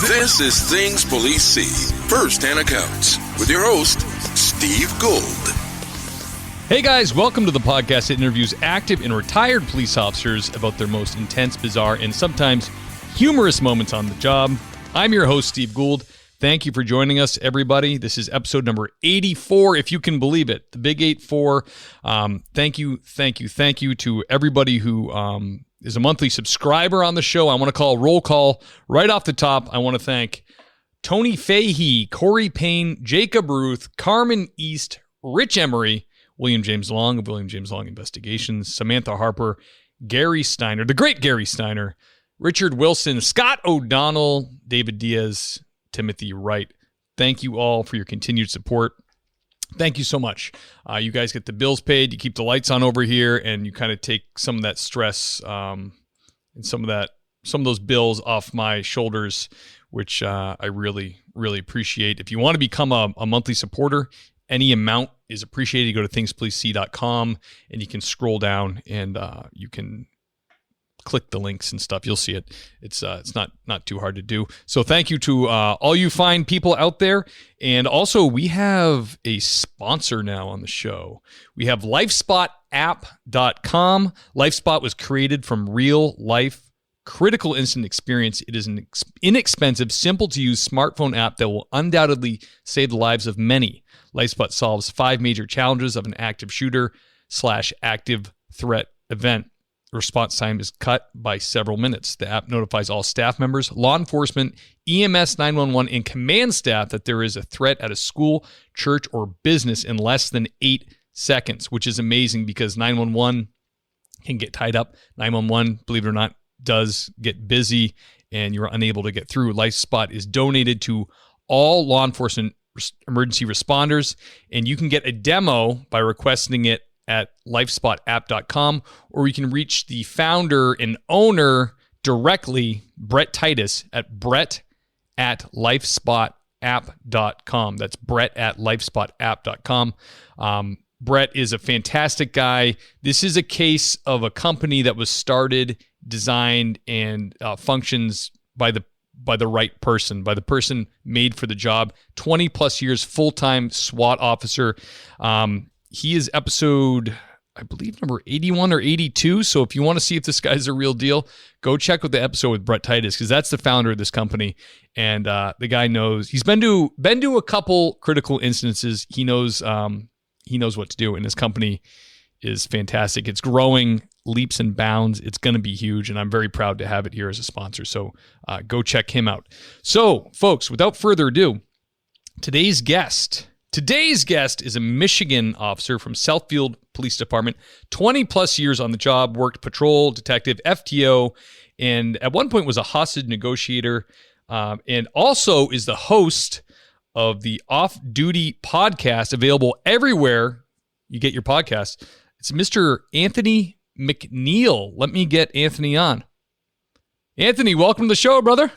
This is Things Police See, First-Hand Accounts, with your host, Steve Gould. Hey guys, welcome to the podcast that interviews active and retired police officers about their most intense, bizarre, and sometimes humorous moments on the job. I'm your host, Steve Gould. Thank you for joining us, everybody. This is episode number 84, if you can believe it. The big 84. Thank you to everybody who is a monthly subscriber on the show. I want to call roll call right off the top. I want to thank Tony Fahey, Corey Payne, Jacob Ruth, Carmen East, Rich Emery, William James Long of William James Long Investigations, Samantha Harper, Gary Steiner, the great Gary Steiner, Richard Wilson, Scott O'Donnell, David Diaz, Timothy Wright. Thank you all for your continued support. Thank you so much. You guys get the bills paid, you keep the lights on over here, and you kind of take some of that stress and some of those bills off my shoulders, which I really, really appreciate. If you want to become a monthly supporter, any amount is appreciated. You go to thingspolicec.com and you can scroll down and you can click the links and stuff. You'll see it. It's not too hard to do. So thank you to all you fine people out there. And also, we have a sponsor now on the show. We have LifeSpotApp.com. LifeSpot was created from real life critical incident experience. It is an inexpensive, simple to use smartphone app that will undoubtedly save the lives of many. LifeSpot solves 5 major challenges of an active shooter / active threat event. Response time is cut by several minutes. The app notifies all staff members, law enforcement, EMS 911, and command staff that there is a threat at a school, church, or business in less than 8 seconds, which is amazing because 911 can get tied up. 911, believe it or not, does get busy and you're unable to get through. LifeSpot is donated to all law enforcement emergency responders, and you can get a demo by requesting it at lifespotapp.com, or you can reach the founder and owner directly, Brett Titus, at brett@lifespotapp.com. That's brett@lifespotapp.com. Brett is a fantastic guy. This is a case of a company that was started, designed, and functions by the right person, by the person made for the job. 20 plus years, full-time SWAT officer. He is episode, I believe, number 81 or 82. So if you want to see if this guy's a real deal, go check out the episode with Brett Titus, because that's the founder of this company. And the guy knows. He's been to a couple critical instances. He knows what to do, and his company is fantastic. It's growing leaps and bounds. It's going to be huge, and I'm very proud to have it here as a sponsor. So go check him out. So, folks, without further ado, today's guest is a Michigan officer from Southfield Police Department, 20 plus years on the job, worked patrol, detective, FTO, and at one point was a hostage negotiator, and also is the host of the Off Duty podcast, available everywhere you get your podcasts. It's Mr. Anthony McNeil. Let me get Anthony on. Anthony, welcome to the show, brother.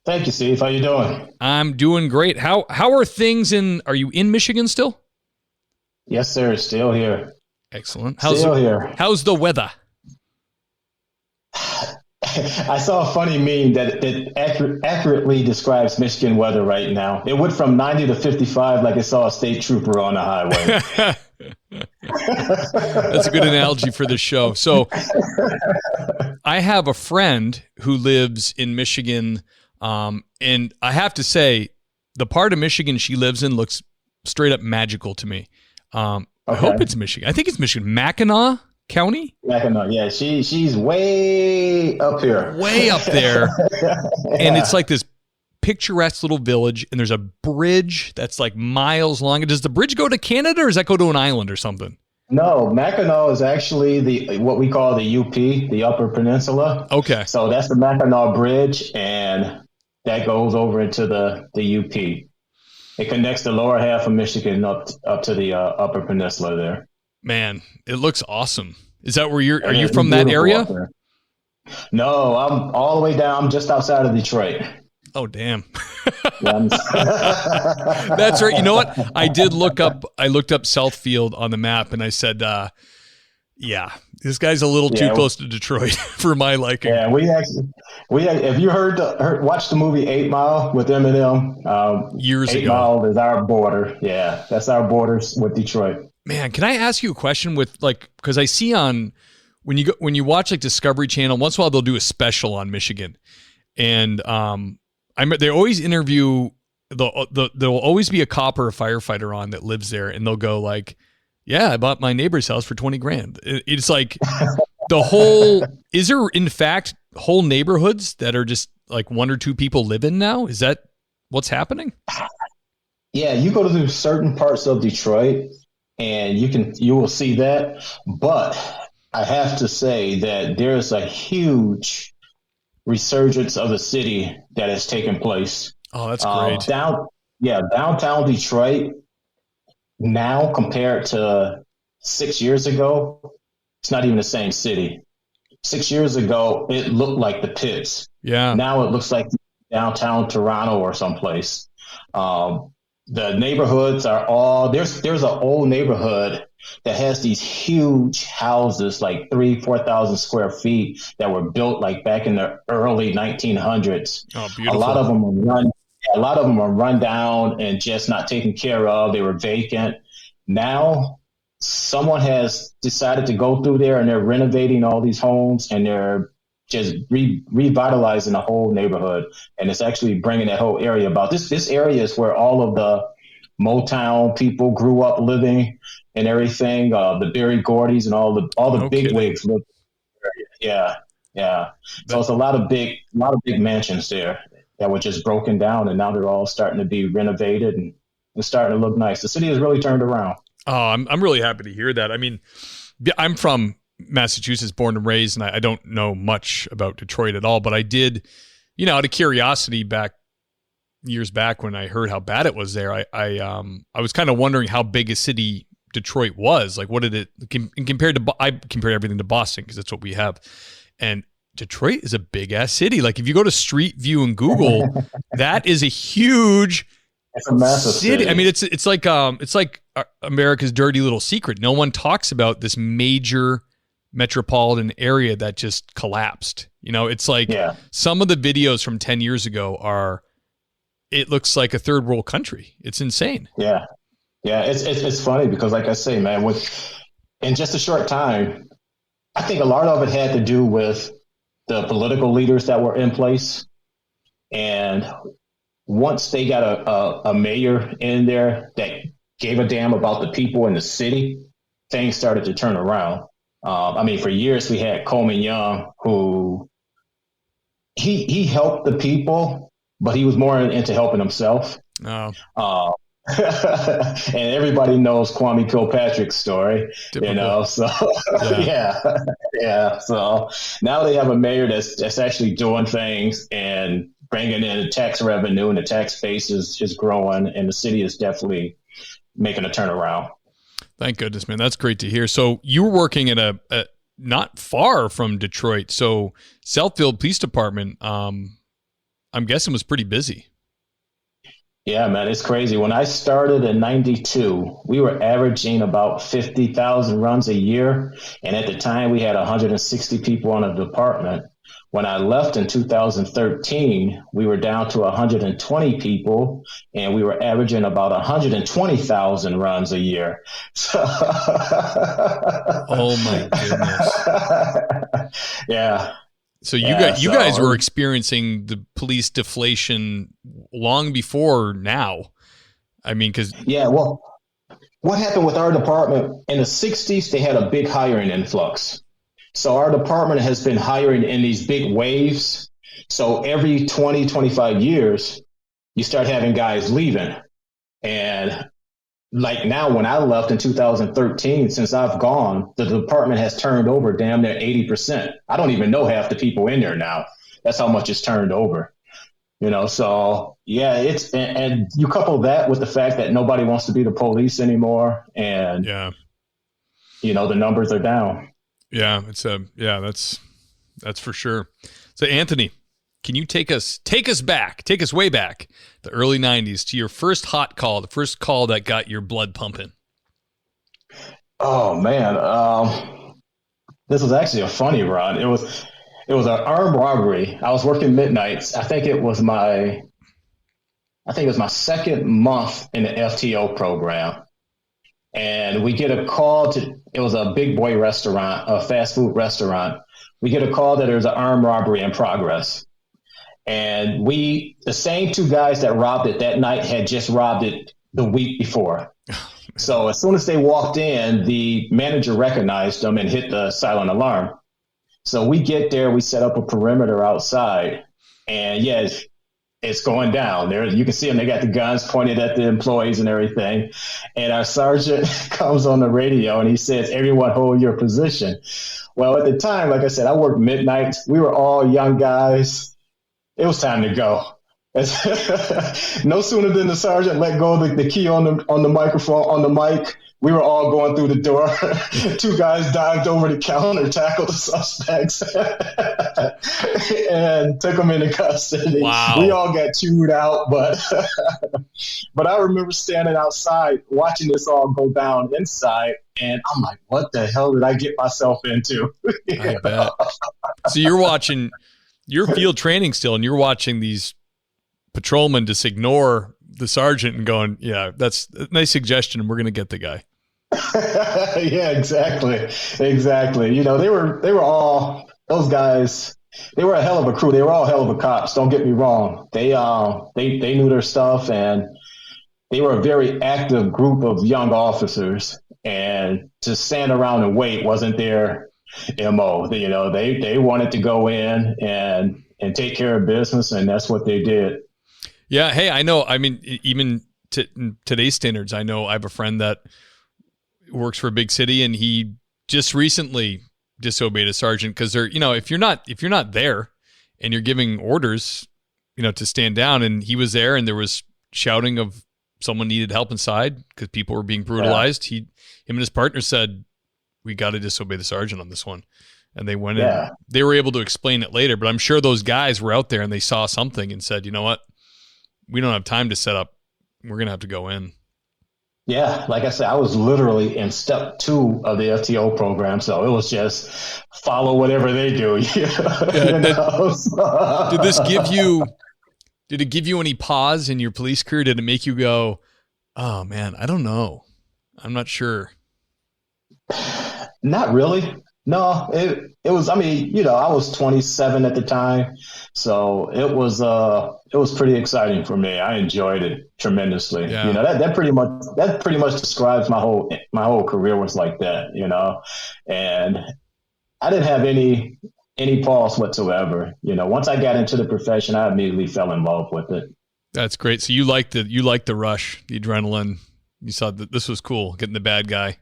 Thank you, Steve. How you doing? I'm doing great. How are things are you in Michigan still? Yes, sir. Still here. Excellent. Here. How's the weather? I saw a funny meme that accurately describes Michigan weather right now. It went from 90 to 55 like it saw a state trooper on the highway. That's a good analogy for this show. So I have a friend who lives in Michigan, and I have to say, the part of Michigan she lives in looks straight up magical to me. I hope it's Michigan. I think it's Michigan. Mackinac County? Mackinac, yeah. She's way up here. Way up there. Yeah. And it's like this picturesque little village, and there's a bridge that's like miles long. Does the bridge go to Canada, or does that go to an island or something? No, Mackinac is actually what we call the UP, the Upper Peninsula. Okay. So that's the Mackinac Bridge, and that goes over into the UP. It connects the lower half of Michigan up to the Upper Peninsula there. Man, it looks awesome. Is that where are you from that area? No, I'm all the way down. I'm just outside of Detroit. Oh, damn. That's right. You know what? I looked up Southfield on the map, and I said, Yeah, this guy's a little too close to Detroit for my liking. Yeah, have you watched the movie 8 Mile with Eminem? Years 8 ago. Mile is our border. Yeah, that's our borders with Detroit. Man, can I ask you a question with because I see when you watch like Discovery Channel, once in a while they'll do a special on Michigan. And they always interview there'll always be a cop or a firefighter on that lives there, and they'll go like, yeah, I bought my neighbor's house for $20,000. It's like is there in fact whole neighborhoods that are just like one or two people live in now? Is that what's happening? Yeah, you go to certain parts of Detroit and you will see that. But I have to say that there's a huge resurgence of the city that has taken place. Oh, that's great. Downtown Detroit now compared to 6 years ago, it's not even the same city. 6 years ago, it looked like the pits. Yeah. Now it looks like downtown Toronto or someplace. The neighborhoods are all there's an old neighborhood that has these huge houses, like 4,000 square feet, that were built like back in the early 1900s. Oh, beautiful. A lot of them are run down and just not taken care of. They were vacant. Now someone has decided to go through there and they're renovating all these homes, and they're just revitalizing the whole neighborhood. And it's actually bringing that whole area about. This area is where all of the Motown people grew up living and everything. The Berry Gordys and all the big wigs live there. Yeah. So it's a lot of big mansions there that were just broken down, and now they're all starting to be renovated and it's starting to look nice. The city has really turned around. Oh, I'm really happy to hear that. I mean, I'm from Massachusetts, born and raised, and I don't know much about Detroit at all, but I did, out of curiosity years back when I heard how bad it was there, I was kind of wondering how big a city Detroit was. Like, what did it I compared everything to Boston because that's what we have. And Detroit is a big ass city. Like, if you go to Street View and Google, that is a huge It's a massive city. I mean, it's like America's dirty little secret. No one talks about this major metropolitan area that just collapsed. It's like some of the videos from 10 years ago it looks like a third world country. It's insane. Yeah. It's funny because, like I say, man, in just a short time, I think a lot of it had to do with the political leaders that were in place. And once they got a mayor in there that gave a damn about the people in the city, things started to turn around. For years we had Coleman Young, who he helped the people, but he was more into helping himself. Oh. And everybody knows Kwame Kilpatrick's story, Typical. So yeah. So now they have a mayor that's actually doing things and bringing in tax revenue, and the tax base is just growing, and the city is definitely making a turnaround. Thank goodness, man. That's great to hear. So you were working at a not far from Detroit. So Southfield Police Department, I'm guessing was pretty busy. Yeah, man, it's crazy. When I started in 92, we were averaging about 50,000 runs a year. And at the time we had 160 people on the department. When I left in 2013, we were down to 120 people, and we were averaging about 120,000 runs a year. Oh my goodness. Yeah. So you guys were experiencing the police deflation long before now. I mean, well, what happened with our department in the 60s, they had a big hiring influx. So our department has been hiring in these big waves. So every 20, 25 years, you start having guys leaving. And like now, when I left in 2013, since I've gone, the department has turned over damn near 80%. I don't even know half the people in there now. That's how much it's turned over. So yeah, and you couple that with the fact that nobody wants to be the police anymore. And, the numbers are down. Yeah, that's for sure. So Anthony, can you take us way back, the early 90s, to your first hot call, the first call that got your blood pumping? Oh man. This was actually a funny run. It was an armed robbery. I was working midnights. I think it was my second month in the FTO program. And we get a call it was a big boy restaurant, a fast food restaurant. We get a call that there's an armed robbery in progress. And the same two guys that robbed it that night had just robbed it the week before. So as soon as they walked in, the manager recognized them and hit the silent alarm. So we get there, we set up a perimeter outside, and yeah, it's going down. There, you can see them. They got the guns pointed at the employees and everything. And our sergeant comes on the radio and he says, "Everyone hold your position." Well, at the time, like I said, I worked midnights. We were all young guys. It was time to go. No sooner than the sergeant let go of the key on the microphone, on the mic, we were all going through the door. Two guys dived over the counter, tackled the suspects, and took them into custody. Wow. We all got chewed out, but I remember standing outside watching this all go down inside, and I'm like, what the hell did I get myself into? I bet. So you're watching your field training still, and you're watching these patrolmen just ignore the sergeant and going, yeah, that's a nice suggestion, and we're going to get the guy. Yeah, exactly. You know, they were all, those guys, they were a hell of a crew. They were all hell of a cops. Don't get me wrong. They knew their stuff, and they were a very active group of young officers, and to stand around and wait wasn't their MO. You know, they wanted to go in and take care of business, and that's what they did. Yeah. Hey, I know. I mean, even in today's standards, I know I have a friend that works for a big city, and he just recently disobeyed a sergeant because they're, you know, if you're not there and you're giving orders, you know, to stand down, and he was there and there was shouting of someone needed help inside because people were being brutalized. Yeah. Him and his partner said, "We got to disobey the sergeant on this one." And they went in. They were able to explain it later, but I'm sure those guys were out there and they saw something and said, "You know what? We don't have time to set up. We're going to have to go in." Yeah, like I said, I was literally in step 2 of the FTO program, so it was just follow whatever they do. Did it give you any pause in your police career? Did it make you go, "Oh man, I don't know. I'm not sure"? Not really. No, it was, I mean, you know, I was 27 at the time, so it was pretty exciting for me. I enjoyed it tremendously. Yeah. You know, that pretty much describes my whole career was like that, you know. And I didn't have any pause whatsoever. You know, once I got into the profession, I immediately fell in love with it. That's great. So you liked the rush, the adrenaline. You saw that this was cool, getting the bad guy.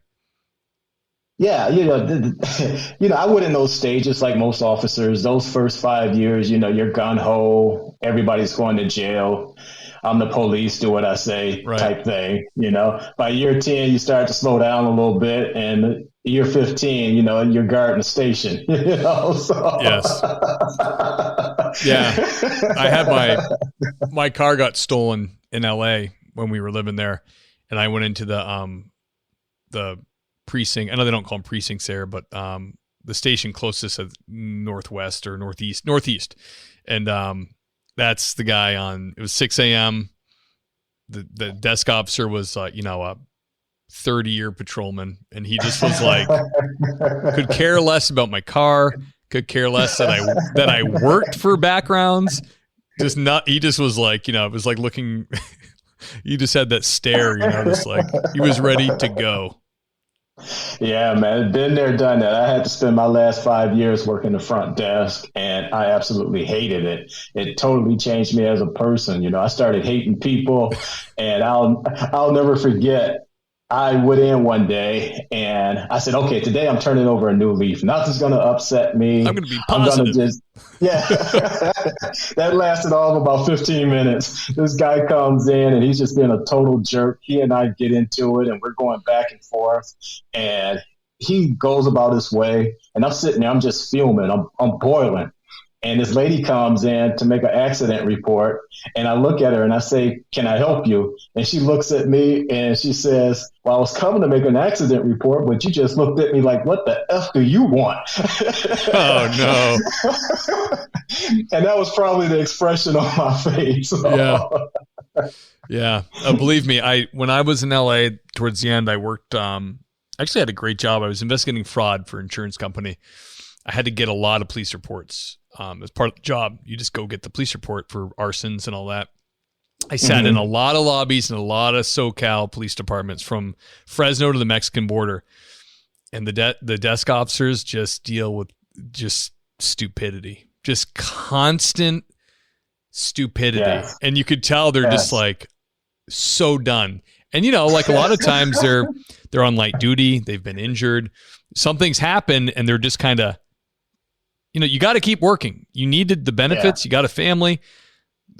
Yeah, you know, I went in those stages like most officers. Those first 5 years, you know, you're gun ho, everybody's going to jail. I'm the police, do what I say, right, type thing. You know, by year 10, you start to slow down a little bit, and year 15, you know, you're guarding the station. You know, so. Yes. Yeah, I had my car got stolen in LA when we were living there, and I went into the precinct. I know they don't call them precincts there, but the station closest to northwest or northeast. And that's the guy it was 6 a.m. The desk officer was, you know, a 30-year patrolman. And he just was like, could care less about my car, could care less that I worked for backgrounds. He just was like, you know, it was like looking, he just had that stare, you know, just like he was ready to go. Yeah, man, been there, done that. I had to spend my last 5 years working the front desk, and I absolutely hated it. It totally changed me as a person. You know, I started hating people, and I'll never forget. I went in one day and I said, "Okay, today I'm turning over a new leaf. Nothing's going to upset me. I'm going to be positive." Yeah. That lasted all of about 15 minutes. This guy comes in and he's just being a total jerk. He and I get into it and we're going back and forth, and he goes about his way, and I'm sitting there, I'm just fuming. I'm boiling. And this lady comes in to make an accident report. And I look at her and I say, "Can I help you?" And she looks at me and she says, "Well, I was coming to make an accident report, but you just looked at me like, what the F do you want?" Oh, no. And that was probably the expression on my face. Yeah. Yeah. Believe me, when I was in LA towards the end, I worked, actually had a great job. I was investigating fraud for an insurance company. I had to get a lot of police reports. As part of the job, you just go get the police report for arsons and all that. I sat in a lot of lobbies and a lot of SoCal police departments from Fresno to the Mexican border. And the desk officers just deal with just stupidity, just constant stupidity. Yes. And you could tell they're just like so done. And, like a lot of times they're on light duty. They've been injured. Something's happened and they're just kind of, you got to keep working. You needed the benefits. You got a family.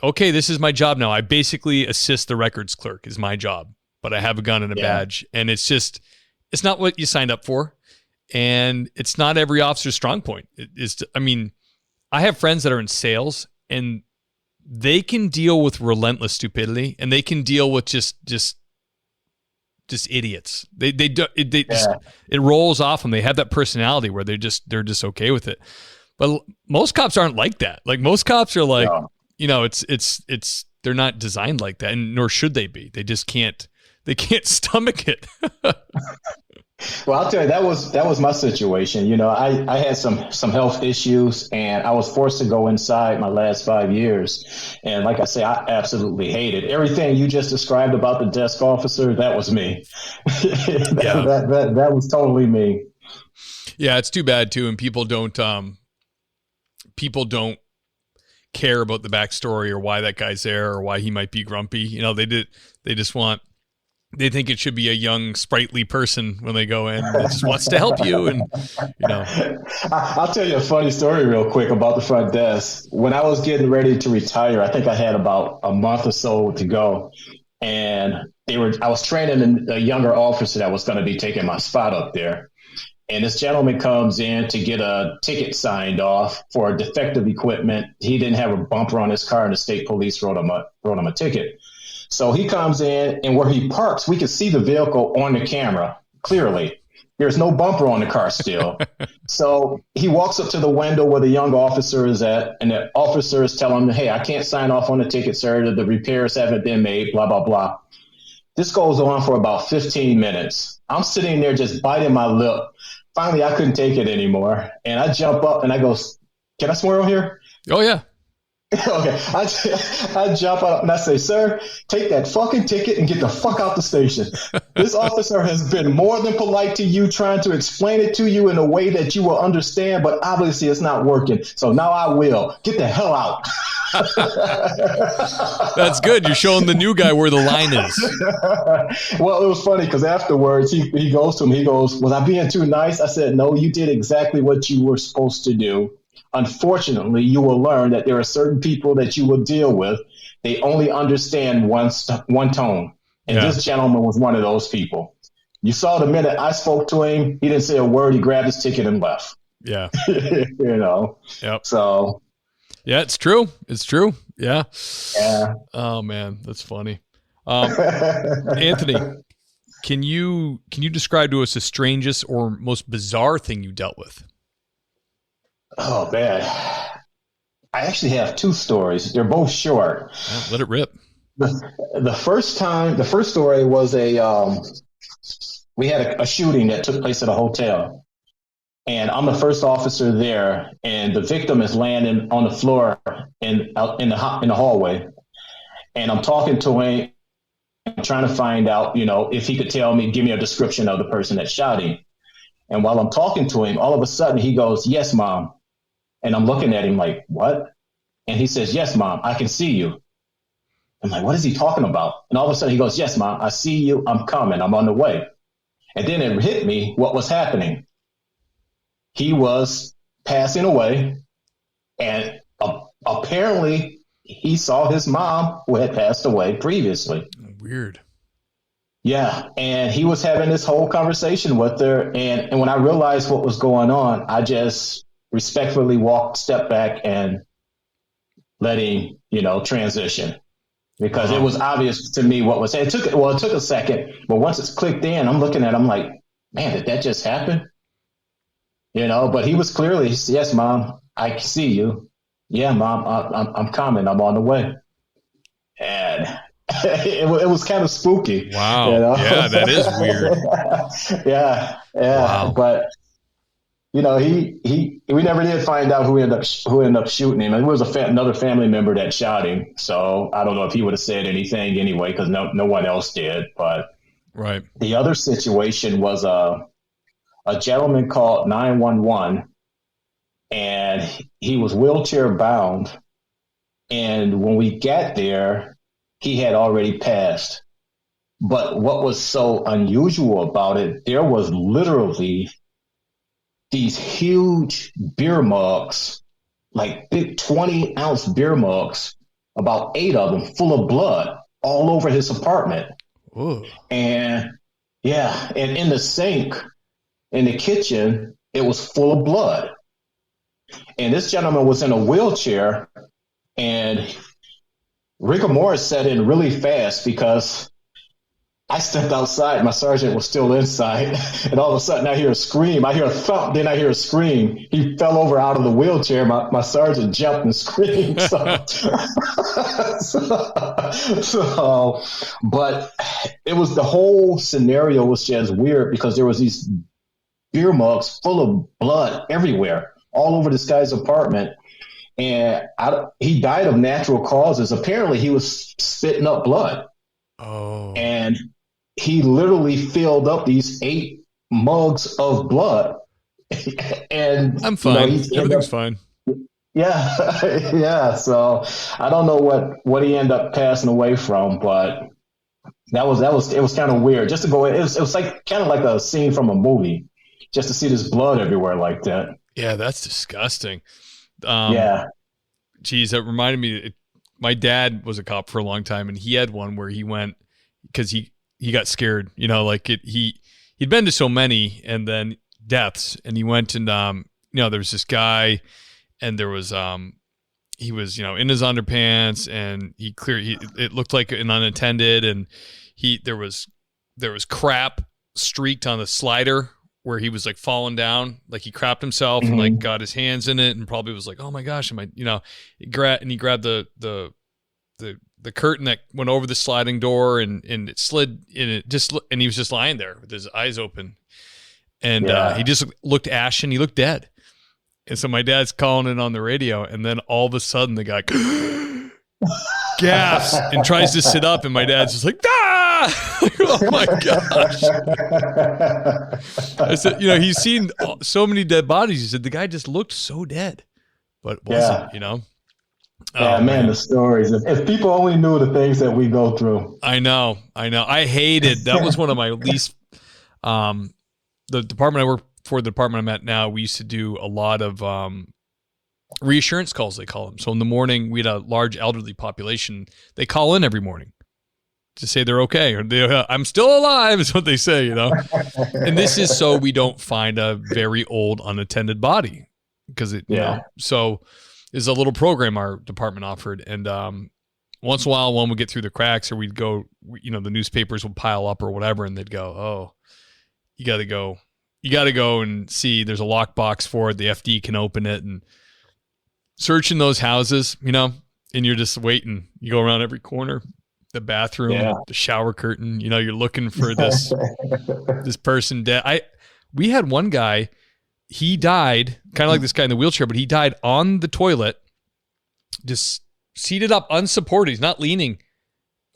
Okay, this is my job now. I basically assist the records clerk is my job, but I have a gun and a badge. And it's not what you signed up for. And it's not every officer's strong point. I have friends that are in sales and they can deal with relentless stupidity and they can deal with just idiots. It rolls off them. They have that personality where they're just okay with it. But most cops aren't like that. Like most cops are like, they're not designed like that, and nor should they be. They just can't stomach it. Well, I'll tell you, that was my situation. I had some health issues and I was forced to go inside my last 5 years. And like I say, I absolutely hated everything you just described about the desk officer. That was me. That was totally me. Yeah. It's too bad too. And people don't care about the backstory or why that guy's there or why he might be grumpy. They think it should be a young, sprightly person when they go in that just wants to help you. And, I'll tell you a funny story real quick about the front desk. When I was getting ready to retire, I think I had about a month or so to go. And I was training a younger officer that was going to be taking my spot up there. And this gentleman comes in to get a ticket signed off for defective equipment. He didn't have a bumper on his car and the state police wrote him a ticket. So he comes in, and where he parks, we can see the vehicle on the camera clearly. There's no bumper on the car still. So he walks up to the window where the young officer is at, and the officer is telling him, "Hey, I can't sign off on the ticket, sir. The repairs haven't been made, blah, blah, blah." This goes on for about 15 minutes. I'm sitting there just biting my lip. Finally, I couldn't take it anymore. And I jump up and I go, "Can I swear on here?" Oh, yeah. Okay. I jump up and I say, "Sir, take that fucking ticket and get the fuck out the station. This officer has been more than polite to you, trying to explain it to you in a way that you will understand, but obviously it's not working. So now I will. Get the hell out." That's good. You're showing the new guy where the line is. Well, it was funny because afterwards he goes to him. He goes, "Was I being too nice?" I said, "No, you did exactly what you were supposed to do. Unfortunately, you will learn that there are certain people that you will deal with. They only understand one tone. And this gentleman was one of those people. You saw the minute I spoke to him, he didn't say a word. He grabbed his ticket and left." Yeah. Yep. So. Yeah, it's true. It's true. Yeah. Yeah. Oh man, that's funny. Anthony, can you describe to us the strangest or most bizarre thing you dealt with? Oh man, I actually have two stories. They're both short. Yeah, let it rip. The first story was we had a shooting that took place at a hotel. And I'm the first officer there, and the victim is laying on the floor in the hallway. And I'm talking to him, trying to find out, if he could give me a description of the person that shot him. And while I'm talking to him, all of a sudden he goes, "Yes, Mom." And I'm looking at him like, "What?" And he says, "Yes, Mom, I can see you." I'm like, what is he talking about? And all of a sudden he goes, "Yes, Mom, I see you. I'm coming. I'm on the way." And then it hit me what was happening. He was passing away, and apparently he saw his mom, who had passed away previously. Weird. Yeah, and he was having this whole conversation with her, and when I realized what was going on, I just respectfully step back and let him, transition. Because it was obvious to me what was, it took a second, but once it's clicked in, I'm looking at him like, man, did that just happen? But he was clearly, yes, Mom, I see you. Yeah, Mom, I'm coming. I'm on the way. And it was kind of spooky. Wow. Yeah, that is weird. Yeah. Wow. But we never did find out who ended up shooting him. It was another family member that shot him. So I don't know if he would have said anything anyway, because no one else did. But right. The other situation was a gentleman called 911, and he was wheelchair bound. And when we got there, he had already passed. But what was so unusual about it, there was literally these huge beer mugs, like big 20-ounce beer mugs, about 8 of them full of blood all over his apartment. Ooh. And in the sink, in the kitchen, it was full of blood. And this gentleman was in a wheelchair, and rigor mortis set in really fast because I stepped outside. My sergeant was still inside, and all of a sudden I hear a scream. I hear a thump, then I hear a scream. He fell over out of the wheelchair. My sergeant jumped and screamed. But it was, the whole scenario was just weird because there was these beer mugs full of blood everywhere, all over this guy's apartment. And he died of natural causes. Apparently he was spitting up blood. Oh. And he literally filled up these 8 mugs of blood. And I'm fine. Everything's fine. Yeah. Yeah. So I don't know what he ended up passing away from, but it was kind of weird just to go. It was like kind of like a scene from a movie, just to see this blood everywhere like that. Yeah, that's disgusting. Yeah. Geez, that reminded me. My dad was a cop for a long time, and he had one where he went because he got scared. He'd been to so many and then deaths, and he went and there was this guy, and there was he was in his underpants, and it looked like an unattended, and there was crap streaked on the slider where he was like falling down, like he crapped himself and like got his hands in it and probably was like, oh my gosh, he grabbed the curtain that went over the sliding door and it slid in it and he was just lying there with his eyes open. And he just looked ashen. He looked dead. And so my dad's calling it on the radio, and then all of a sudden the guy gasps and tries to sit up, and my dad's just like, ah! Oh my gosh. I said, he's seen so many dead bodies. He said the guy just looked so dead, but wasn't, Yeah, Oh, man, the stories. If people only knew the things that we go through. I know. I hated, that was one of my least, the department I work for, the department I'm at now, we used to do a lot of reassurance calls, they call them. So in the morning, we had a large elderly population. They call in every morning to say they're okay, or I'm still alive is what they say, And this is so we don't find a very old unattended body because so there's a little program our department offered, and once in a while one would get through the cracks, or we'd go, the newspapers would pile up or whatever, and they'd go, oh, you got to go and see, there's a lockbox for it, the FD can open it, and searching those houses, and you're just waiting. You go around every corner, the bathroom, the shower curtain, you're looking for this this person dead. We had one guy, he died kind of like this guy in the wheelchair, but he died on the toilet, just seated up, unsupported. He's not leaning,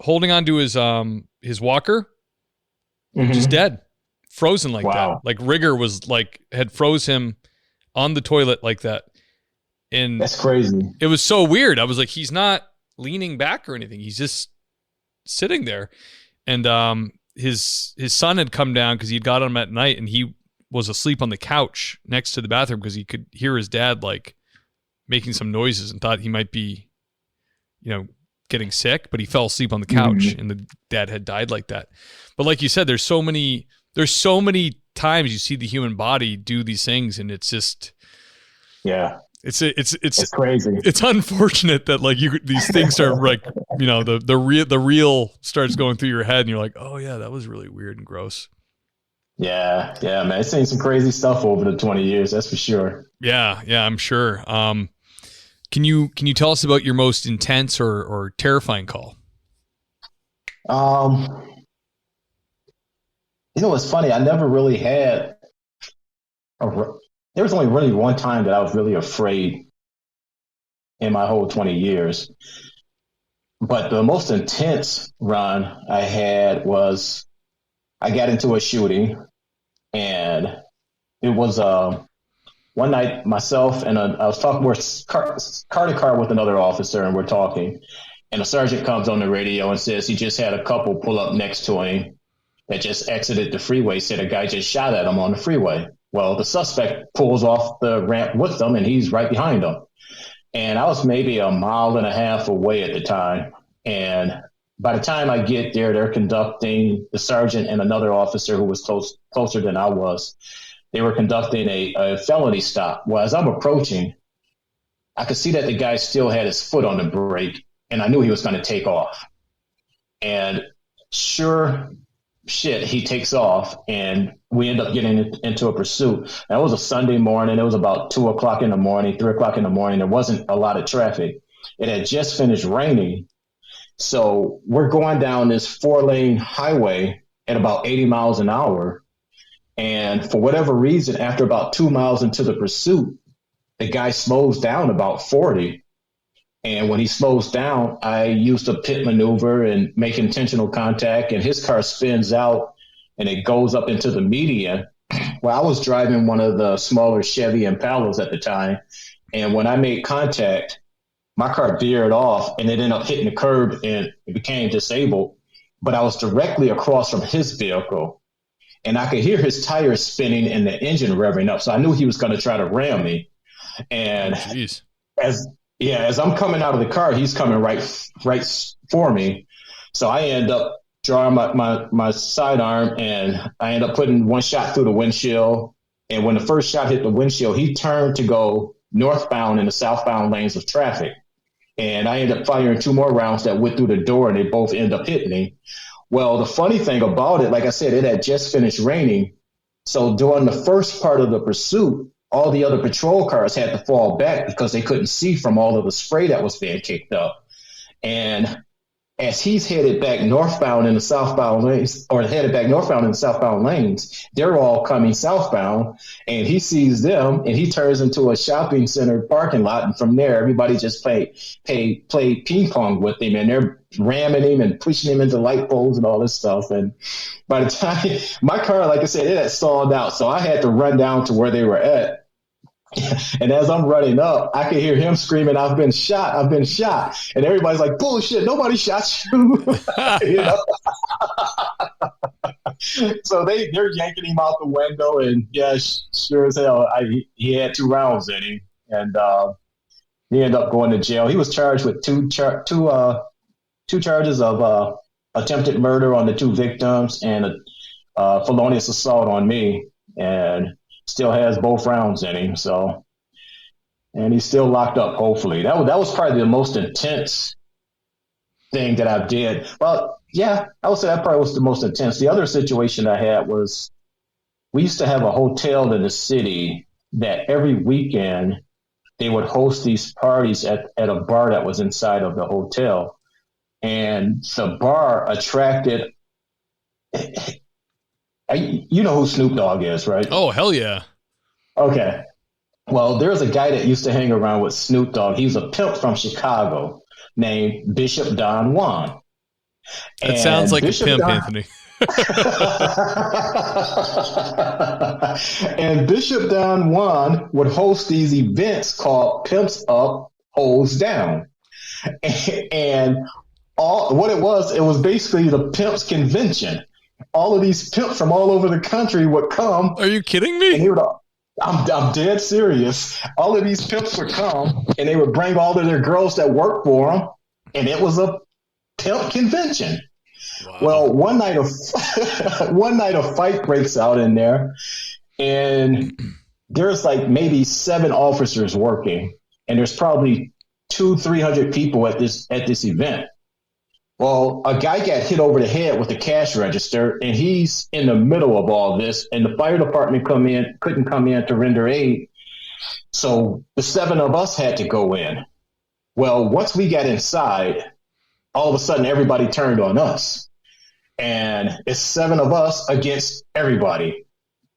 holding onto his walker, just dead, frozen like that. Like rigor was had froze him on the toilet like that. And that's crazy. It was so weird. I was like, he's not leaning back or anything. He's just sitting there. And his son had come down because he'd got him at night, and he was asleep on the couch next to the bathroom because he could hear his dad making some noises and thought he might be, getting sick, but he fell asleep on the couch, and the dad had died like that. But like you said, there's so many times you see the human body do these things, and it's just, Yeah. It's crazy. It's unfortunate that like these things are like, the real starts going through your head and you're like, oh yeah, that was really weird and gross. Yeah, man. I've seen some crazy stuff over the 20 years, that's for sure. Yeah, I'm sure. Can you tell us about your most intense or terrifying call? It's funny. I never really had there was only really one time that I was really afraid in my whole 20 years. But the most intense run I had was I got into a shooting, and it was one night myself and I was talking, car to car with another officer, and we're talking, and a sergeant comes on the radio and says he just had a couple pull up next to him that just exited the freeway, said a guy just shot at him on the freeway. Well, the suspect pulls off the ramp with them, and he's right behind them. And I was maybe a mile and a half away at the time. And by the time I get there, they're conducting, the sergeant and another officer who was closer than I was, they were conducting a felony stop. Well, as I'm approaching, I could see that the guy still had his foot on the brake, and I knew he was going to take off. And sure shit, he takes off, and we end up getting into a pursuit. That was a Sunday morning. It was about 2 o'clock in the morning, 3 o'clock in the morning. There wasn't a lot of traffic. It had just finished raining. So we're going down this 4-lane highway at about 80 miles an hour. And for whatever reason, after about 2 miles into the pursuit, the guy slows down about 40. And when he slows down, I used a pit maneuver and make intentional contact, and his car spins out and it goes up into the median. Well, I was driving one of the smaller Chevy Impalas at the time, and when I made contact, my car veered off and it ended up hitting the curb and it became disabled. But I was directly across from his vehicle, and I could hear his tires spinning and the engine revving up. So I knew he was going to try to ram me. And as I'm coming out of the car, he's coming right for me. So I end up drawing my sidearm, and I end up putting one shot through the windshield. And when the first shot hit the windshield, he turned to go northbound in the southbound lanes of traffic. And I ended up firing 2 more rounds that went through the door, and they both end up hitting me. Well, the funny thing about it, like I said, it had just finished raining. So during the first part of the pursuit, all the other patrol cars had to fall back because they couldn't see from all of the spray that was being kicked up. And as he's headed back northbound in the southbound lanes, they're all coming southbound, and he sees them, and he turns into a shopping center parking lot. And from there, everybody just played ping pong with him, and they're ramming him and pushing him into light poles and all this stuff. And by the time my car, like I said, it had stalled out, so I had to run down to where they were at. And as I'm running up, I could hear him screaming, I've been shot. And everybody's like, bullshit, nobody shot you. You know? So they're yanking him out the window, and yeah, sure as hell, he had 2 rounds in him, and he ended up going to jail. He was charged with two charges of attempted murder on the 2 victims and felonious assault on me, and still has both rounds in him. So, and he's still locked up, hopefully. That was probably the most intense thing that I did. Well, yeah, I would say that probably was the most intense. The other situation I had was we used to have a hotel in the city that every weekend they would host these parties at a bar that was inside of the hotel. And the bar attracted, you know who Snoop Dogg is, right? Oh, hell yeah. Okay. Well, there's a guy that used to hang around with Snoop Dogg. He was a pimp from Chicago named Bishop Don Juan. That sounds like Bishop a pimp, Anthony. And Bishop Don Juan would host these events called Pimps Up, Hoes Down. And what it was basically the Pimps Convention. All of these pimps from all over the country would come. Are you kidding me? And I'm dead serious. All of these pimps would come, and they would bring all of their girls that work for them, and it was a pimp convention. Wow. Well, one night a fight breaks out in there, and there's like maybe 7 officers working, and there's probably 200-300 people at this event. Well, a guy got hit over the head with a cash register, and he's in the middle of all this, and the fire department couldn't come in to render aid. So the 7 of us had to go in. Well, once we got inside, all of a sudden everybody turned on us. And it's 7 of us against everybody.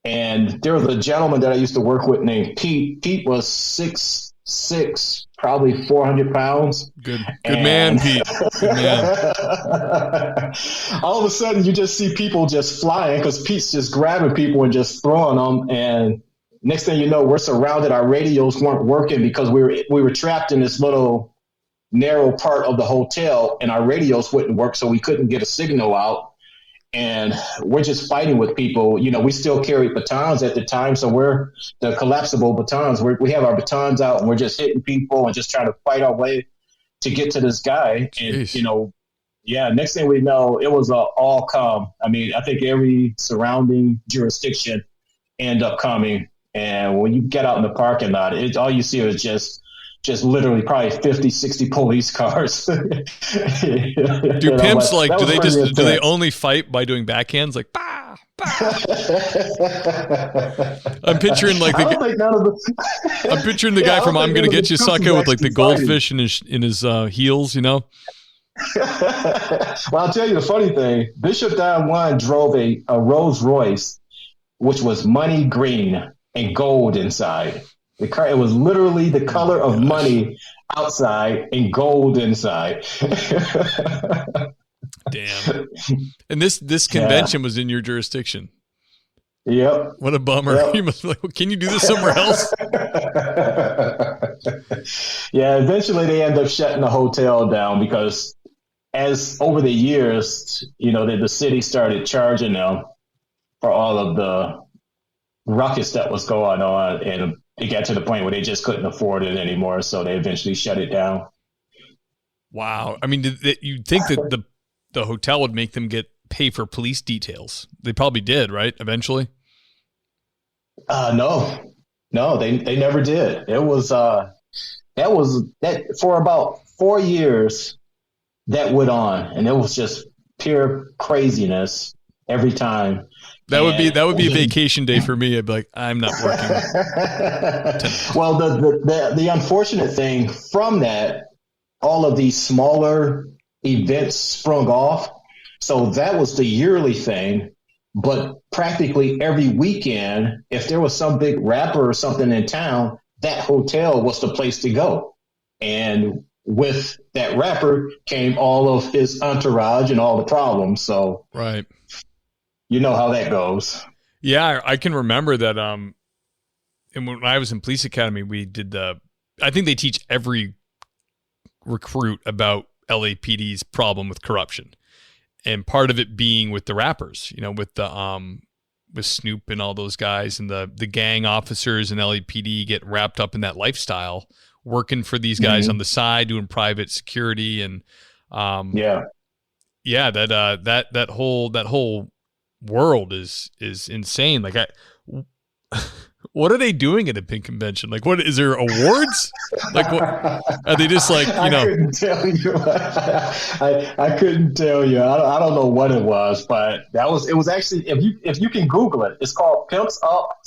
And there was a gentleman that I used to work with named Pete. Pete was 6'6", probably 400 pounds. Good man, Pete. Good man. All of a sudden, you just see people just flying because Pete's just grabbing people and just throwing them. And next thing you know, we're surrounded. Our radios weren't working because we were trapped in this little narrow part of the hotel, and our radios wouldn't work, so we couldn't get a signal out. And we're just fighting with people. You know, we still carry batons at the time, so we're the collapsible batons. We have our batons out, and we're just hitting people and just trying to fight our way to get to this guy. And, you know, yeah, next thing we know, it was all calm. I mean, I think every surrounding jurisdiction ended up coming. And when you get out in the parking lot, all you see is just literally probably 50, 60 police cars. Do pimps like, do they only fight by doing backhands? Like, bah, bah. I'm picturing like the guy from I'm Gonna Get You Sucker with like the goldfish in his heels, you know? Well, I'll tell you the funny thing. Bishop Don Juan drove a Rolls Royce, which was money green and gold inside. The car, it was literally the color of money outside and gold inside. Damn. And this convention was in your jurisdiction. Yep. What a bummer. Yep. You must be like, can you do this somewhere else? Yeah, eventually they end up shutting the hotel down because as over the years, you know, the city started charging them for all of the ruckus that was going on, and it got to the point where they just couldn't afford it anymore, so they eventually shut it down. Wow. I mean, you'd think that the hotel would make them pay for police details. They probably did, right? Eventually? No, they never did. It was that for about 4 years that went on, and it was just pure craziness every time. That would be a vacation day for me. I'd be like, I'm not working. Well, the unfortunate thing from that, all of these smaller events sprung off. So that was the yearly thing. But practically every weekend, if there was some big rapper or something in town, that hotel was the place to go. And with that rapper came all of his entourage and all the problems. So right. You know how that goes. Yeah, I can remember that. And when I was in police academy, we did I think they teach every recruit about LAPD's problem with corruption, and part of it being with the rappers. You know, with Snoop and all those guys, and the gang officers in LAPD get wrapped up in that lifestyle, working for these guys on the side, doing private security, and that whole world is insane. Like, what are they doing at a pink convention? Like, what is there awards? Like, what are they just like? You know, I couldn't tell you. I couldn't tell you. I don't know what it was, but it was actually, if you can Google it, it's called Pimps Up,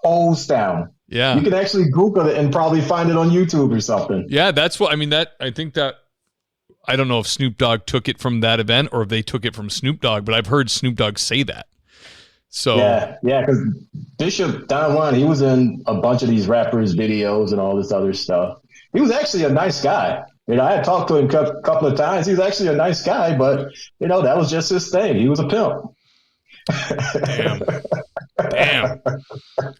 Hoes Down. Yeah, you can actually Google it and probably find it on YouTube or something. Yeah, that's what I mean. I think that. I don't know if Snoop Dogg took it from that event or if they took it from Snoop Dogg, but I've heard Snoop Dogg say that. So yeah, because Bishop Don Juan, he was in a bunch of these rappers' videos and all this other stuff. He was actually a nice guy. You know, I had talked to him a couple of times. He was actually a nice guy, but you know, that was just his thing. He was a pimp. Damn.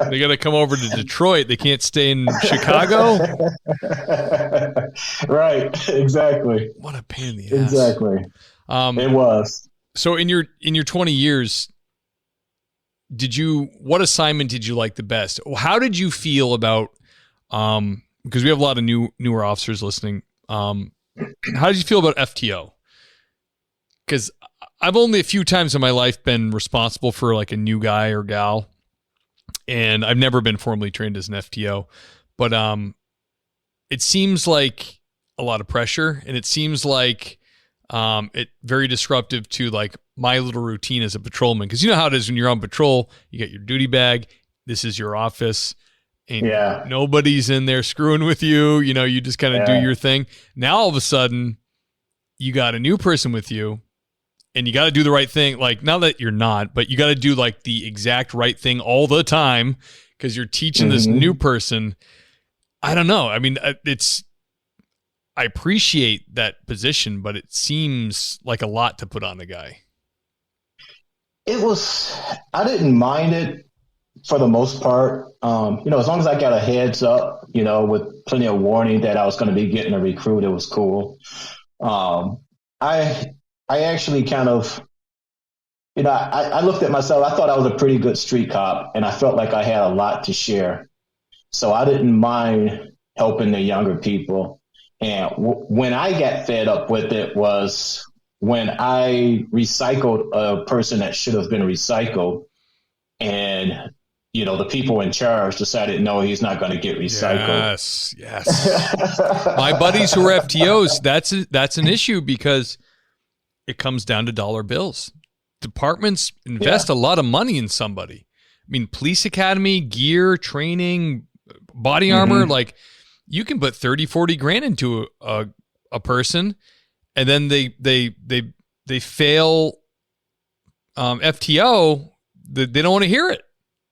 They got to come over to Detroit. They can't stay in Chicago. Right. Exactly. What a pain in the ass. Exactly. It was. So in your 20 years, what assignment did you like the best? How did you feel about, because we have a lot of newer officers listening. How did you feel about FTO? Because I've only a few times in my life been responsible for like a new guy or gal. and I've never been formally trained as an FTO, but it seems like a lot of pressure, and it seems like it very disruptive to like my little routine as a patrolman. Because you know how it is when you're on patrol, you get your duty bag, this is your office, and nobody's in there screwing with you. You know, you just kind of do your thing. Now all of a sudden, you got a new person with you, and you got to do the right thing. Like, not that you're not, but you got to do like the exact right thing all the time because you're teaching this new person. I don't know. I mean, I appreciate that position, but it seems like a lot to put on a guy. I didn't mind it for the most part. You know, as long as I got a heads up, you know, with plenty of warning that I was going to be getting a recruit, it was cool. I actually kind of, you know, I looked at myself. I thought I was a pretty good street cop, and I felt like I had a lot to share. So I didn't mind helping the younger people. And when I got fed up with it was when I recycled a person that should have been recycled. And, you know, the people in charge decided, no, he's not going to get recycled. Yes. My buddies who are FTOs, that's an issue because it comes down to dollar bills. Departments invest a lot of money in somebody. I mean, police academy, gear, training, body armor, like you can put 30, 40 grand into a person, and then they fail FTO. They don't want to hear it.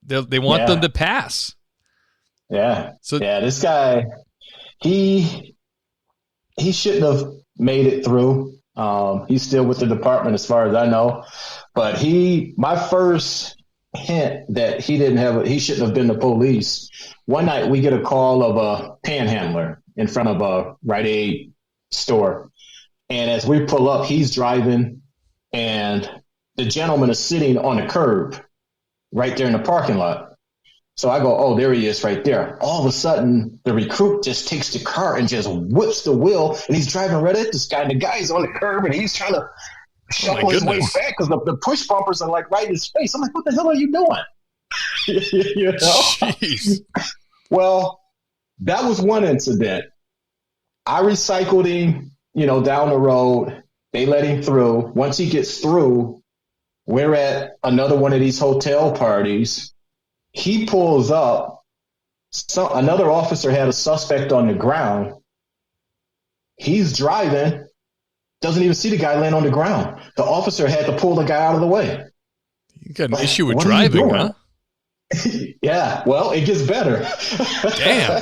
They want them to pass. Yeah. So this guy, he shouldn't have made it through. He's still with the department as far as I know, but my first hint that he shouldn't have been the police. One night we get a call of a panhandler in front of a Rite Aid store. And as we pull up, he's driving and the gentleman is sitting on the curb right there in the parking lot. So I go, oh, there he is right there. All of a sudden, the recruit just takes the car and just whips the wheel, and he's driving right at this guy. And the guy's on the curb, and he's trying to shuffle his way back because the push bumpers are like right in his face. I'm like, what the hell are you doing? You know? Jeez. Well, that was one incident. I recycled him, you know, down the road. They let him through. Once he gets through, we're at another one of these hotel parties. He pulls up. Another officer had a suspect on the ground. He's driving, doesn't even see the guy laying on the ground. The officer had to pull the guy out of the way. You got an issue with driving, huh? Yeah, well, it gets better. Damn.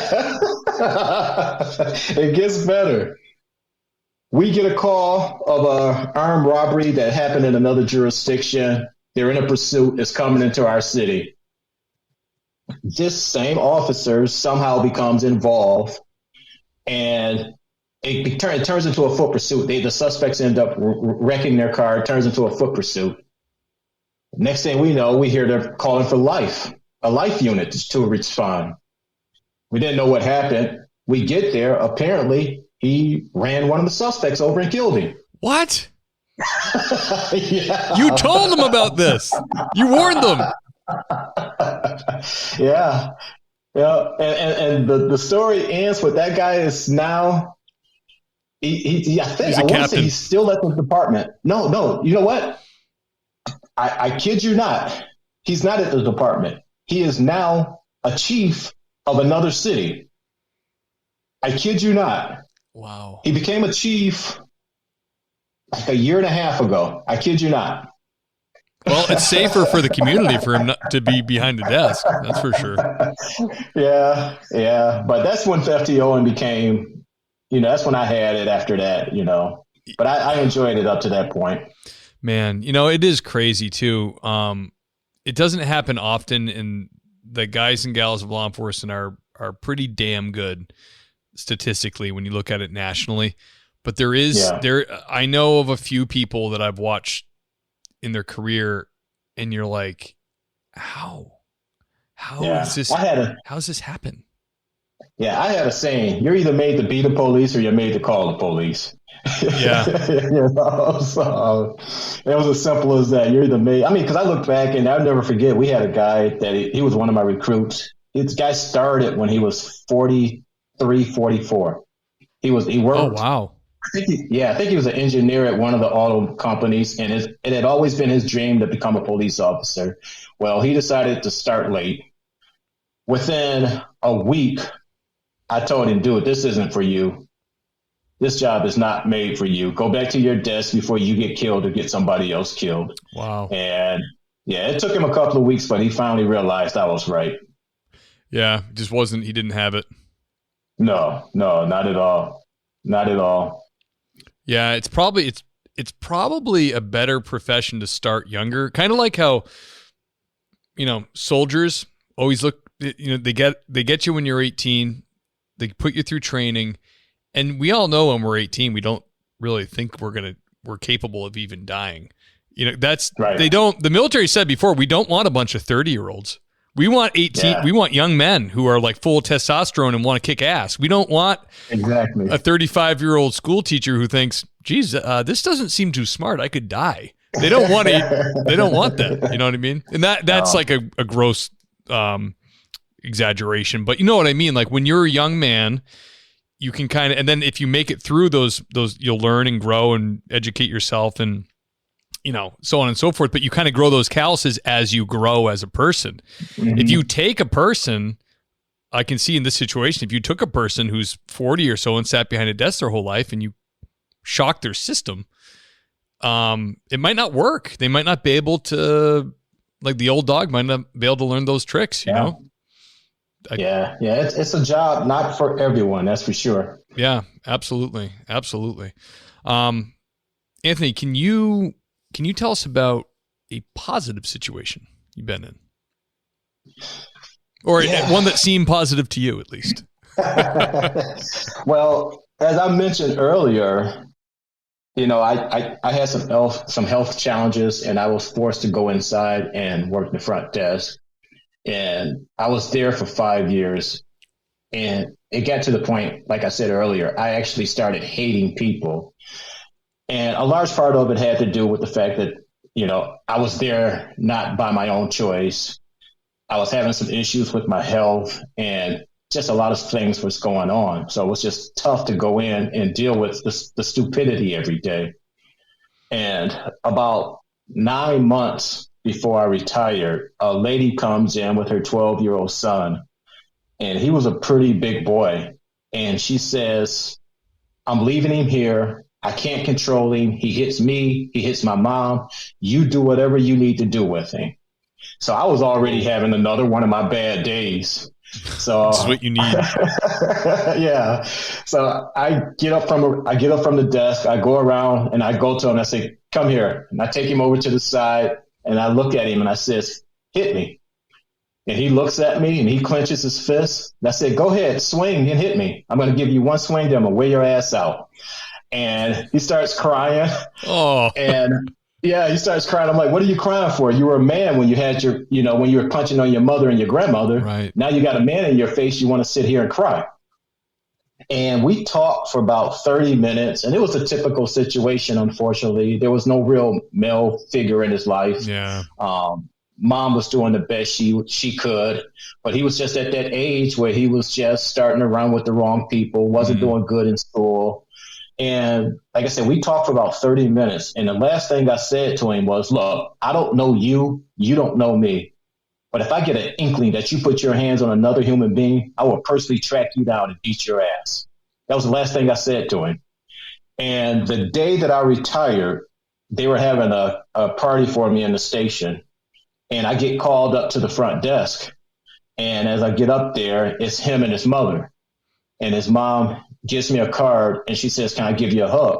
It gets better. We get a call of an armed robbery that happened in another jurisdiction. They're in a pursuit. It's coming into our city. This same officer somehow becomes involved, and it turns into a foot pursuit. The suspects end up wrecking their car. It turns into a foot pursuit. Next thing we know, we hear they're calling for a life unit to respond. We didn't know what happened. We get there. Apparently, he ran one of the suspects over and killed him. What? Yeah. You told them about this. You warned them. Yeah. And the story ends with that guy is now, I want to say he's still at the department. No. You know what? I kid you not. He's not at the department. He is now a chief of another city. I kid you not. Wow. He became a chief like a year and a half ago. I kid you not. Well, it's safer for the community for him not to be behind the desk. That's for sure. Yeah. But that's when FTO became, that's when I had it after that, But I enjoyed it up to that point. Man, it is crazy too. It doesn't happen often, and the guys and gals of law enforcement are pretty damn good statistically when you look at it nationally. But I know of a few people that I've watched in their career, and you're like, how is this? How's this happen? Yeah, I had a saying: you're either made to be the police or you're made to call the police. Yeah. So it was as simple as that. You're either made. I mean, because I look back and I'll never forget. We had a guy that he was one of my recruits. This guy started when he was 43, 44. He worked. Oh, wow. I think he was an engineer at one of the auto companies, and it had always been his dream to become a police officer. Well, he decided to start late. Within a week, I told him, dude, this isn't for you. This job is not made for you. Go back to your desk before you get killed or get somebody else killed. Wow. And yeah, it took him a couple of weeks, but he finally realized I was right. Yeah, he didn't have it. No, not at all. Not at all. Yeah, it's probably a better profession to start younger. Kind of like how, soldiers always look, they get you when you're 18, they put you through training, and we all know when we're 18, we don't really think we're capable of even dying. That's right. The military said before, we don't want a bunch of 30-year-olds. We want 18. Yeah. We want young men who are like full of testosterone and want to kick ass. We don't want a 35-year-old school teacher who thinks, geez, this doesn't seem too smart. I could die. They don't want to. They don't want that. You know what I mean? And that's like a gross exaggeration, but you know what I mean? Like when you're a young man, you can kind of, and then if you make it through those, you'll learn and grow and educate yourself and, so on and so forth, but you kind of grow those calluses as you grow as a person. Mm-hmm. If you take a person, I can see in this situation, if you took a person who's 40 or so and sat behind a desk their whole life and you shock their system, it might not work. They might not be able to, like the old dog might not be able to learn those tricks, you know? Yeah. It's a job not for everyone, that's for sure. Yeah, absolutely. Anthony, can you tell us about a positive situation you've been in? Or one that seemed positive to you, at least. Well, as I mentioned earlier, I had some health challenges, and I was forced to go inside and work the front desk. And I was there for 5 years. And it got to the point, like I said earlier, I actually started hating people. And a large part of it had to do with the fact that, I was there not by my own choice. I was having some issues with my health, and just a lot of things was going on. So it was just tough to go in and deal with the stupidity every day. And about 9 months before I retired, a lady comes in with her 12-year-old son, and he was a pretty big boy. And she says, I'm leaving him here. I can't control him. He hits me. He hits my mom. You do whatever you need to do with him. So I was already having another one of my bad days. So that's what you need. Yeah. So I get up from the desk. I go around and I go to him. And I say, come here. And I take him over to the side and I look at him and I says, hit me. And he looks at me and he clenches his fist. And I said, go ahead, swing and hit me. I'm going to give you one swing. Then I'm going to wear your ass out. And he starts crying. Oh. And yeah, he starts crying. I'm like, what are you crying for? You were a man when you had when you were punching on your mother and your grandmother. Right. Now you got a man in your face. You want to sit here and cry. And we talked for about 30 minutes, and it was a typical situation. Unfortunately, there was no real male figure in his life. Yeah. Mom was doing the best she could, but he was just at that age where he was just starting to run with the wrong people, wasn't doing good in school. And like I said, we talked for about 30 minutes. And the last thing I said to him was, look, I don't know you. You don't know me. But if I get an inkling that you put your hands on another human being, I will personally track you down and beat your ass. That was the last thing I said to him. And the day that I retired, they were having a party for me in the station. And I get called up to the front desk. And as I get up there, it's him and his mother. And his mom gives me a card and she says, can I give you a hug?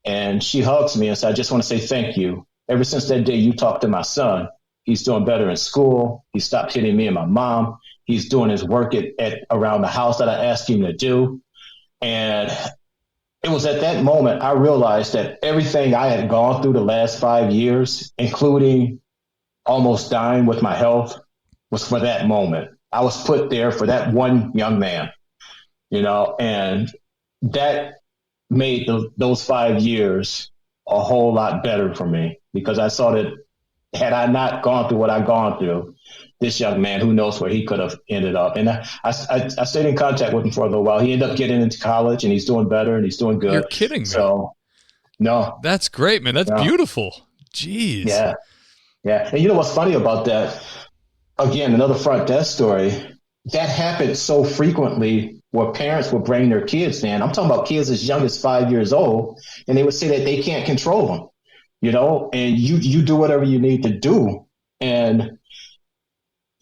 And she hugs me and says, I just want to say thank you. Ever since that day you talked to my son, he's doing better in school. He stopped hitting me and my mom. He's doing his work at around the house that I asked him to do. And it was at that moment I realized that everything I had gone through the last 5 years, including almost dying with my health, was for that moment. I was put there for that one young man. And that made those 5 years a whole lot better for me, because I saw that had I not gone through what I've gone through, this young man, who knows where he could have ended up. And I stayed in contact with him for a little while. He ended up getting into college, and he's doing better, and he's doing good. You're kidding me. So, no. That's great, man. That's beautiful. Jeez. Yeah. Yeah. And you know what's funny about that? Again, another front desk story. That happened so frequently where parents would bring their kids in. I'm talking about kids as young as 5 years old, and they would say that they can't control them, and you do whatever you need to do. And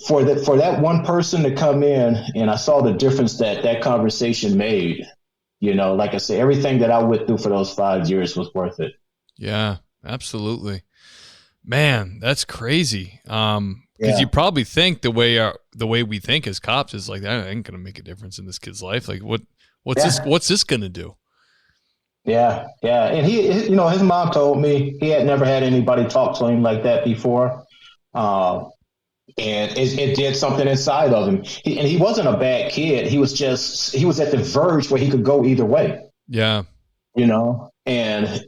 for that one person to come in, and I saw the difference that conversation made, like I said, everything that I went through for those 5 years was worth it. Yeah, absolutely. Man, that's crazy. Because you probably think the way we think as cops is like, that ain't gonna make a difference in this kid's life. Like, what's this gonna do? Yeah, yeah. And he, his mom told me he had never had anybody talk to him like that before, and it did something inside of him. He wasn't a bad kid. He was at the verge where he could go either way. Yeah, and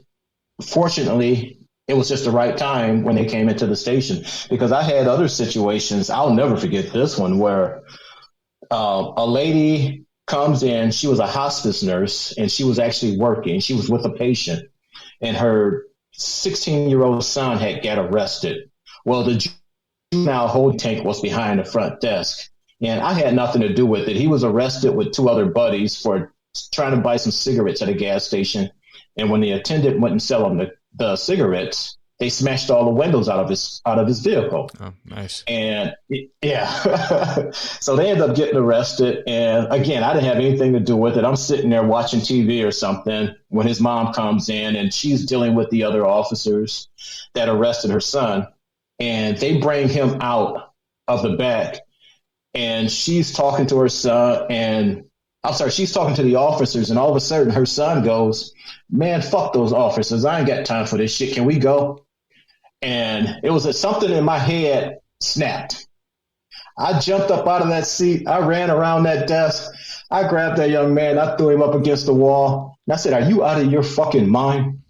fortunately, it was just the right time when they came into the station, because I had other situations. I'll never forget this one where a lady comes in. She was a hospice nurse, and she was actually working. She was with a patient, and her 16-year-old son had got arrested. Well, the juvenile holding tank was behind the front desk, and I had nothing to do with it. He was arrested with two other buddies for trying to buy some cigarettes at a gas station, and when the attendant wouldn't sell him the cigarettes, they smashed all the windows out of his vehicle. Oh, nice. And so they ended up getting arrested. And again, I didn't have anything to do with it. I'm sitting there watching TV or something when his mom comes in, and she's dealing with the other officers that arrested her son. And they bring him out of the back, and she's talking to her son, she's talking to the officers, and all of a sudden her son goes, "Man, fuck those officers. I ain't got time for this shit. Can we go?" And it was something in my head snapped. I jumped up out of that seat. I ran around that desk. I grabbed that young man. I threw him up against the wall. And I said, "Are you out of your fucking mind?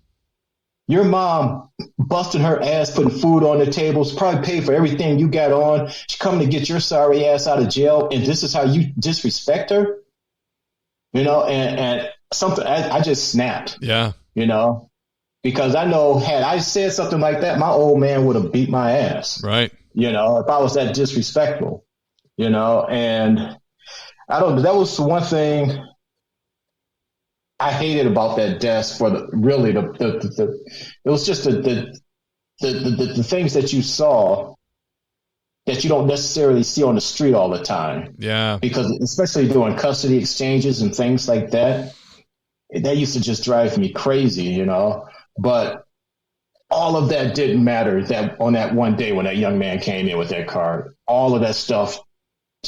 Your mom busting her ass, putting food on the tables, probably paid for everything you got on. She's coming to get your sorry ass out of jail, and this is how you disrespect her?" And something, I just snapped. Yeah. Because I know had I said something like that, my old man would have beat my ass. Right. If I was that disrespectful, and I don't, that was one thing I hated about that desk it was just the things that you saw that you don't necessarily see on the street all the time. Yeah. Because especially doing custody exchanges and things like that used to just drive me crazy, But all of that didn't matter on that one day when that young man came in with that card. All of that stuff,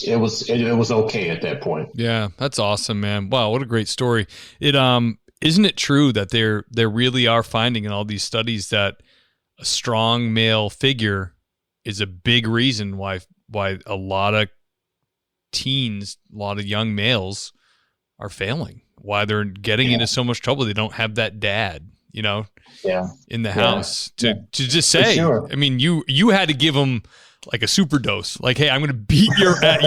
it was okay at that point. Yeah, that's awesome, man. Wow, what a great story. Isn't it true that there really are finding in all these studies that a strong male figure is a big reason why a lot of teens, a lot of young males are failing, why they're getting into so much trouble. They don't have that dad, in the house to just say, sure. I mean, you had to give him like a super dose. Like, hey, I'm going to beat your ass.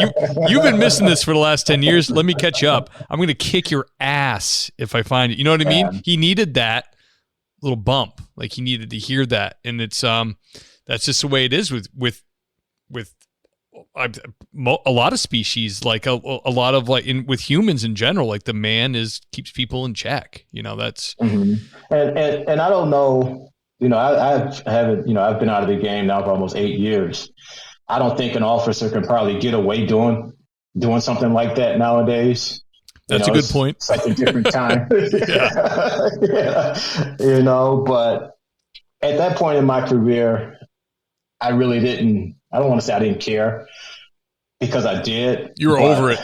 You've been missing this for the last 10 years. Let me catch you up. I'm going to kick your ass if I find it. You know what I mean? He needed that little bump. Like, he needed to hear that. And it's, that's just the way it is with a lot of species, like a lot of with humans in general, like the man keeps people in check. That's and I don't know. I've been out of the game now for almost 8 years. I don't think an officer can probably get away doing something like that nowadays. That's a good point. It's like a different time. But at that point in my career, I really didn't. I don't want to say I didn't care, because I did. You were over it.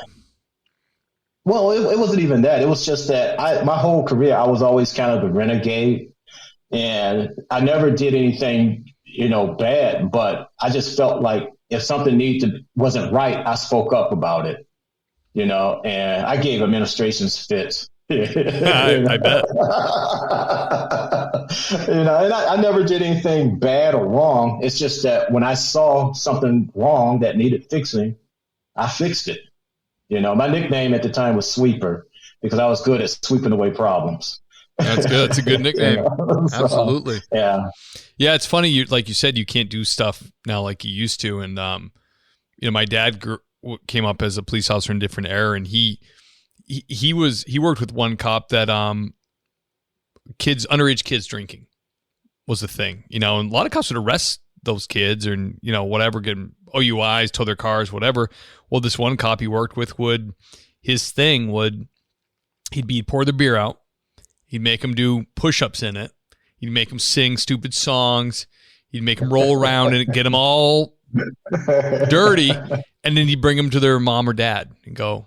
Well, it wasn't even that. It was just that my whole career, I was always kind of the renegade, and I never did anything, bad. But I just felt like if something wasn't right, I spoke up about it, and I gave administrations fits I bet. And I never did anything bad or wrong. It's just that when I saw something wrong that needed fixing, I fixed it. My nickname at the time was Sweeper because I was good at sweeping away problems. That's good. That's a good nickname. Absolutely. Yeah. Yeah. It's funny. Like you said, you can't do stuff now like you used to. And, my dad came up as a police officer in a different era, and he worked with one cop that, underage kids drinking was the thing, and a lot of cops would arrest those kids or, whatever, get them OUIs, tow their cars, whatever. Well, this one cop he worked with he'd pour the beer out. He'd make them do push-ups in it. He'd make them sing stupid songs. He'd make them roll around and get them all dirty. And then he'd bring them to their mom or dad and go,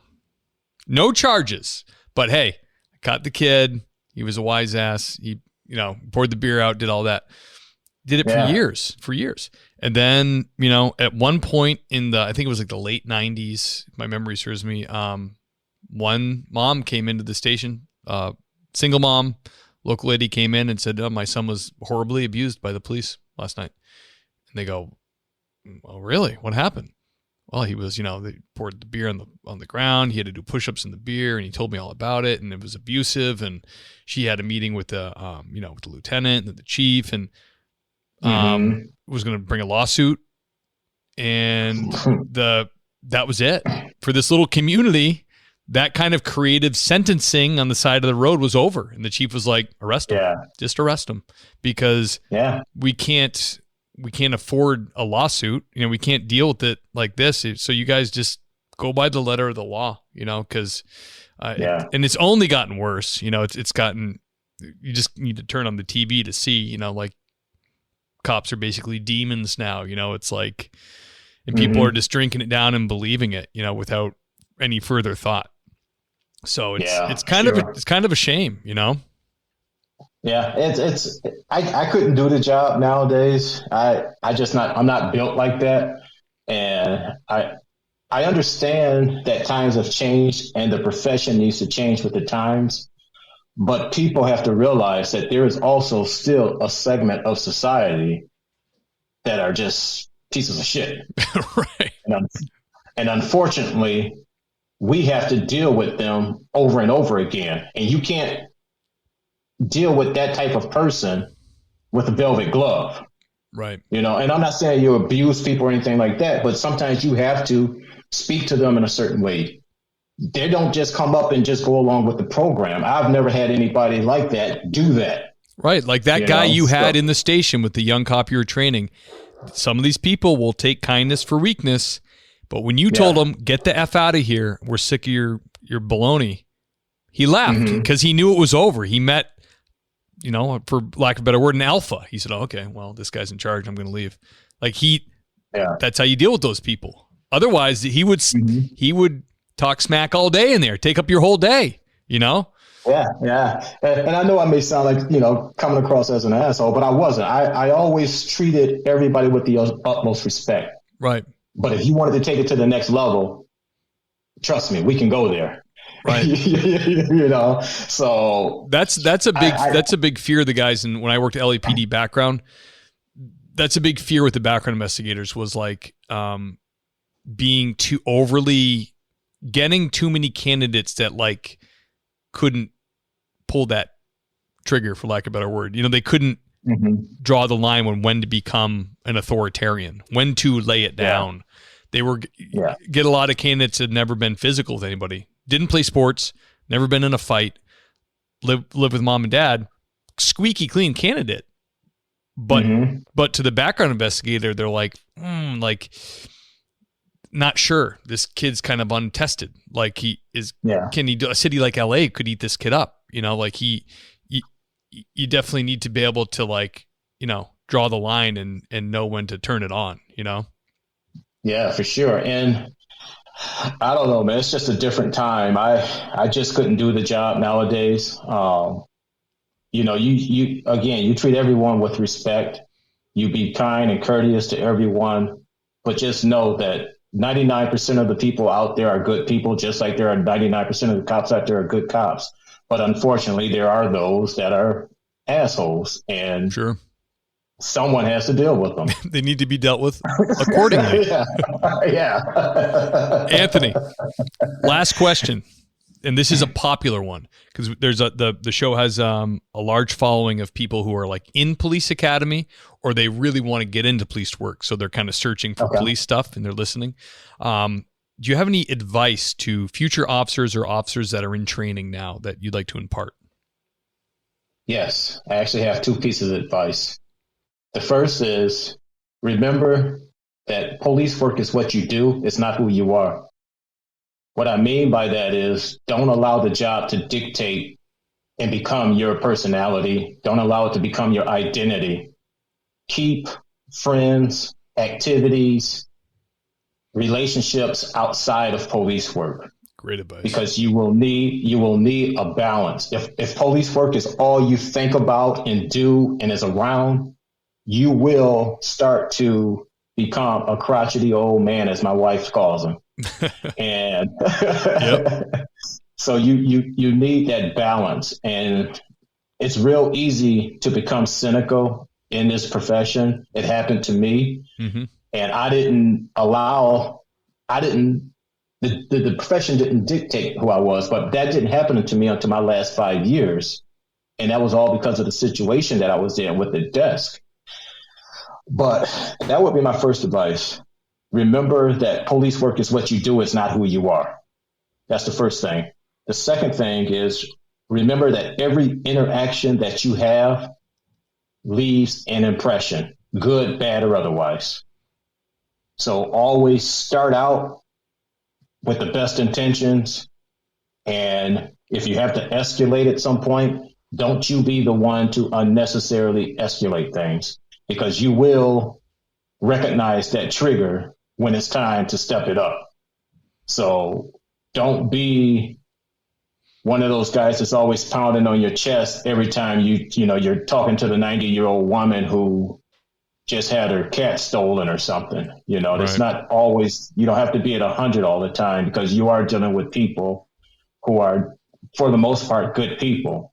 no charges. But hey, I caught the kid. He was a wise ass. He, poured the beer out, did all that. Did it for years. And then, at one point I think it was like the late 90s, if my memory serves me, one mom came into the station, single mom, local lady came in and said, oh, my son was horribly abused by the police last night. And they go, oh, really? What happened? Well, he was, they poured the beer on the ground. He had to do push-ups in the beer, and he told me all about it, and it was abusive. And she had a meeting with the, with the lieutenant and the chief, and was going to bring a lawsuit. And that was it for this little community. That kind of creative sentencing on the side of the road was over. And the chief was like, arrest him. Yeah. Just arrest him, because we can't afford a lawsuit. We can't deal with it like this. So you guys just go by the letter of the law, because, and it's only gotten worse. It's gotten, you just need to turn on the TV to see, like cops are basically demons now, it's like, and people are just drinking it down and believing it, without any further thought. So it's kind of a shame, Yeah, I couldn't do the job nowadays. I'm not built like that. And I understand that times have changed and the profession needs to change with the times, but people have to realize that there is also still a segment of society that are just pieces of shit. Right. And unfortunately, we have to deal with them over and over again. And you can't deal with that type of person with a velvet glove. Right. And I'm not saying you abuse people or anything like that, but sometimes you have to speak to them in a certain way. They don't just come up and just go along with the program. I've never had anybody like that do that. Right. Like that guy you had in the station with the young cop you were training. Some of these people will take kindness for weakness. But when you told him, get the F out of here, we're sick of your baloney, he left because he knew it was over. He met, for lack of a better word, an alpha. He said, oh, okay, well, this guy's in charge. I'm going to leave. Like that's how you deal with those people. Otherwise, he would talk smack all day in there, take up your whole day, Yeah. And I know I may sound like, coming across as an asshole, but I wasn't. I always treated everybody with the utmost respect. Right. But if you wanted to take it to the next level, trust me, we can go there. Right. So that's a big fear of the guys. And when I worked at LAPD background, that's a big fear with the background investigators was like, being too overly, getting too many candidates that like couldn't pull that trigger, for lack of a better word. They couldn't draw the line on when to become an authoritarian, when to lay it down. They were get a lot of candidates that had never been physical with anybody, didn't play sports, never been in a fight, live with mom and dad, squeaky clean candidate. But to the background investigator, they're like, not sure. This kid's kind of untested. Like he is, can he do a city like LA could eat this kid up? Like you definitely need to be able to draw the line and know when to turn it on, Yeah, for sure. And I don't know, man, it's just a different time. I just couldn't do the job nowadays. You treat everyone with respect. You be kind and courteous to everyone, but just know that 99% of the people out there are good people, just like there are 99% of the cops out there are good cops. But unfortunately, there are those that are assholes, and Sure. someone has to deal with them. They need to be dealt with accordingly. Yeah. Anthony, last question. And this is a popular one because the show has a large following of people who are like in police academy, or they really want to get into police work. So they're kind of searching for police stuff and they're listening. Do you have any advice to future officers or officers that are in training now that you'd like to impart? Yes, I actually have two pieces of advice. The first is, remember that police work is what you do. It's not who you are. What I mean by that is, don't allow the job to dictate and become your personality. Don't allow it to become your identity. Keep friends, activities, relationships outside of police work. Great advice. Because you will need a balance. If police work is all you think about and do and is around, you will start to become a crotchety old man, as my wife calls him. And so you need that balance. And it's real easy to become cynical in this profession. It happened to me. Mm-hmm. And the profession didn't dictate who I was, but that didn't happen to me until my last 5 years. And that was all because of the situation that I was in with the desk. But that would be my first advice. Remember that police work is what you do. It's not who you are. That's the first thing. The second thing is, remember that every interaction that you have leaves an impression, good, bad, or otherwise. So always start out with the best intentions. And if you have to escalate at some point, don't you be the one to unnecessarily escalate things, because you will recognize that trigger when it's time to step it up. So don't be one of those guys that's always pounding on your chest every time you're talking to the 90-year-old woman who just had her cat stolen or something. It's not always, you don't have to be at 100 all the time, because you are dealing with people who are, for the most part, good people.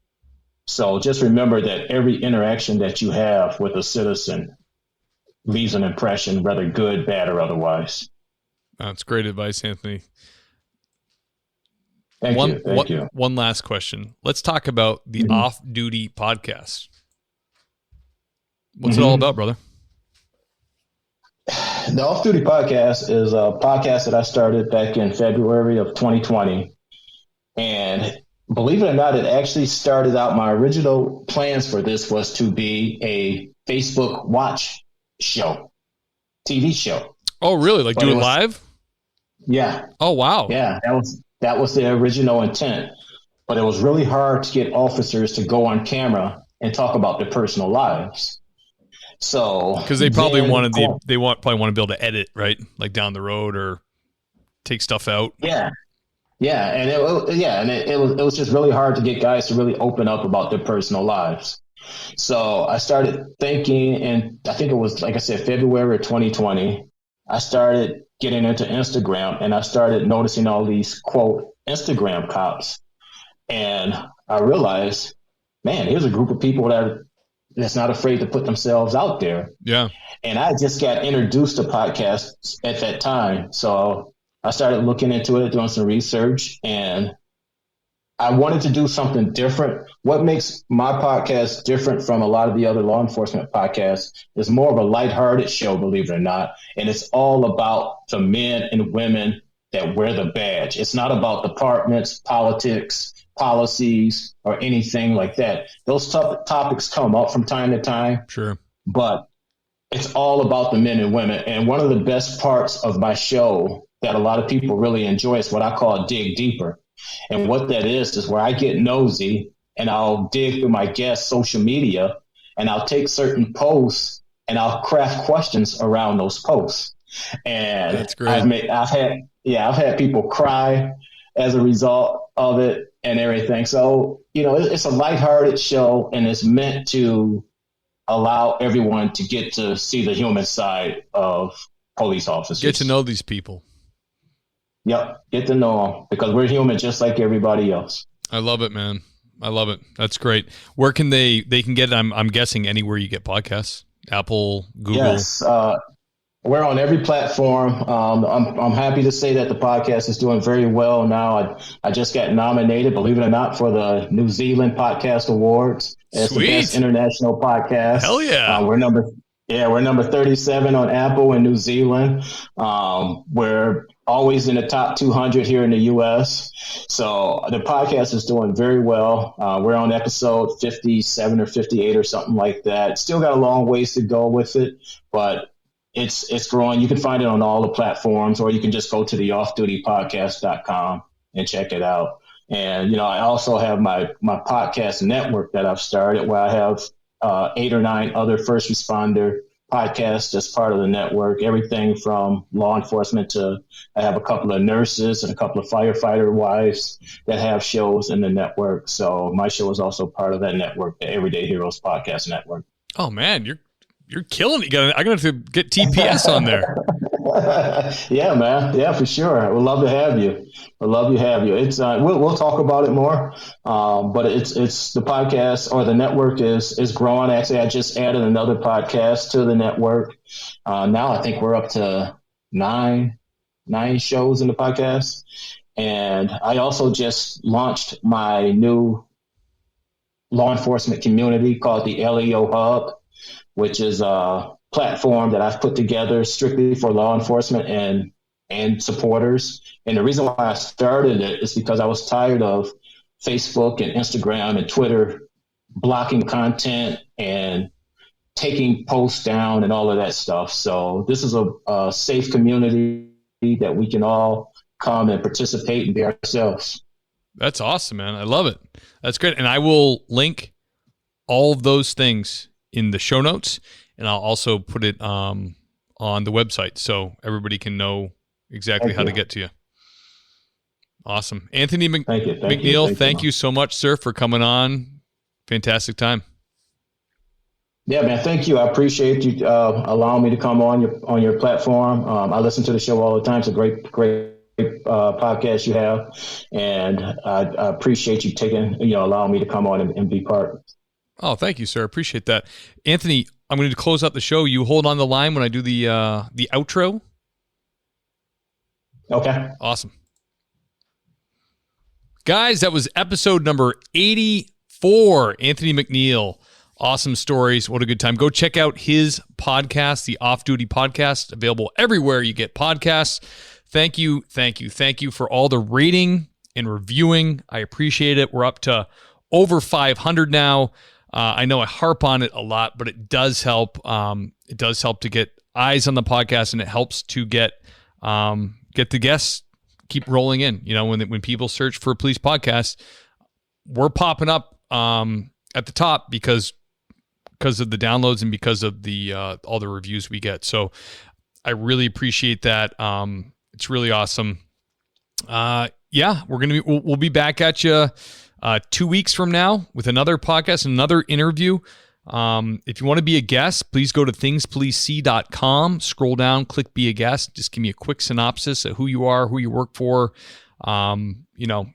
So just remember that every interaction that you have with a citizen leaves an impression, whether good, bad, or otherwise. That's great advice, Anthony. Thank you. One last question. Let's talk about the Off-Duty podcast. What's it all about, brother? The Off-Duty podcast is a podcast that I started back in February of 2020. And believe it or not, it actually started out, my original plans for this was to be a Facebook watch show, TV show. Oh, really? Like, do it live? Yeah. Oh, wow. Yeah, that was the original intent. But it was really hard to get officers to go on camera and talk about their personal lives. So, because they probably want to be able to edit, right? Like down the road, or take stuff out. Yeah. And it was just really hard to get guys to really open up about their personal lives. So I started thinking, and I think it was, like I said, February of 2020, I started getting into Instagram, and I started noticing all these, quote, Instagram cops. And I realized, man, here's a group of people that's not afraid to put themselves out there. Yeah. And I just got introduced to podcasts at that time. So I started looking into it, doing some research, and I wanted to do something different. What makes my podcast different from a lot of the other law enforcement podcasts is more of a lighthearted show, believe it or not. And it's all about the men and women that wear the badge. It's not about departments, politics, policies, or anything like that. Those topics come up from time to time. Sure. But it's all about the men and women. And one of the best parts of my show that a lot of people really enjoy is what I call Dig Deeper. And what that is where I get nosy and I'll dig through my guests' social media, and I'll take certain posts and I'll craft questions around those posts. And that's great. I've had people cry as a result of it and everything. So, it's a lighthearted show, and it's meant to allow everyone to get to see the human side of police officers. Get to know these people. Yep, get to know them, because we're human just like everybody else. I love it, man. I love it. That's great. Where can they can get it? I'm guessing anywhere you get podcasts. Apple, Google. Yes, we're on every platform. I'm happy to say that the podcast is doing very well now. I just got nominated, believe it or not, for the New Zealand Podcast Awards as the best international podcast. Hell yeah! We're number 37 on Apple in New Zealand. We're always in the top 200 here in the U.S. So the podcast is doing very well. We're on episode 57 or 58 or something like that. Still got a long ways to go with it, but it's growing. You can find it on all the platforms, or you can just go to the offdutypodcast.com and check it out. And, I also have my podcast network that I've started where I have 8 or 9 other first responder podcasts as part of the network, everything from law enforcement to I have a couple of nurses and a couple of firefighter wives that have shows in the network. So my show is also part of that network, the Everyday Heroes Podcast Network. Oh, man, you're killing it. I'm going to have to get TPS on there. Yeah, man. Yeah, for sure. We'd love to have you. It's we'll talk about it more. But it's the podcast or the network is growing. Actually, I just added another podcast to the network. Now I think we're up to nine shows in the podcast. And I also just launched my new law enforcement community called the LEO Hub, which is a platform that I've put together strictly for law enforcement and supporters. And the reason why I started it is because I was tired of Facebook and Instagram and Twitter blocking content and taking posts down and all of that stuff. So this is a safe community that we can all come and participate and be ourselves. That's awesome, man. I love it. That's great. And I will link all of those things in the show notes, and I'll also put it on the website so everybody can know exactly how to get to you. Awesome. Anthony McNeil, thank you so much, sir, for coming on. Fantastic time. Yeah, man. Thank you. I appreciate you allowing me to come on your platform. I listen to the show all the time. It's a great podcast you have, and I appreciate you allowing me to come on and be part. Oh, thank you, sir. Appreciate that. Anthony, I'm going to close out the show. You hold on the line when I do the outro. Okay. Awesome. Guys, that was episode number 84. Anthony McNeil. Awesome stories. What a good time. Go check out his podcast, the Off Duty Podcast, available everywhere you get podcasts. Thank you for all the rating and reviewing. I appreciate it. We're up to over 500 now. I know I harp on it a lot, but it does help. It does help to get eyes on the podcast, and it helps to get the guests keep rolling in. When people search for a police podcast, we're popping up at the top because of the downloads and because of the all the reviews we get. So I really appreciate that. It's really awesome. We'll be back at you 2 weeks from now with another podcast, another interview. If you want to be a guest, please go to thingspolicec.com, scroll down, click be a guest. Just give me a quick synopsis of who you are, who you work for. A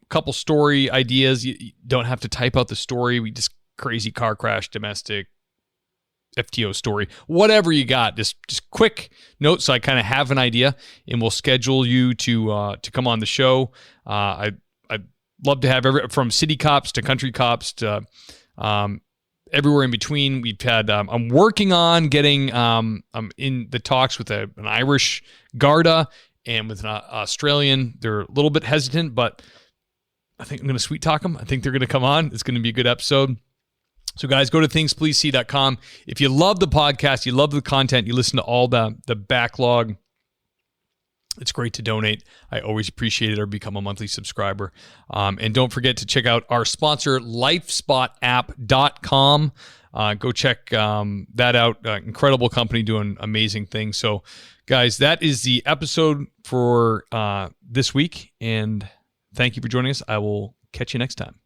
couple story ideas. You don't have to type out the story. We just crazy car crash, domestic, FTO story, whatever you got, just quick notes so I kind of have an idea, and we'll schedule you to come on the show. I'd love to have from city cops to country cops to everywhere in between. We've had I'm working on getting I'm in the talks with an Irish Garda and with an Australian. They're a little bit hesitant, but I think I'm going to sweet talk them. I think they're going to come on. It's going to be a good episode. So guys, go to thingspolicec.com. If you love the podcast, you love the content, you listen to all the backlog, it's great to donate. I always appreciate it, or become a monthly subscriber. And don't forget to check out our sponsor, lifespot.app.com. Go check that out. Incredible company doing amazing things. So guys, that is the episode for this week. And thank you for joining us. I will catch you next time.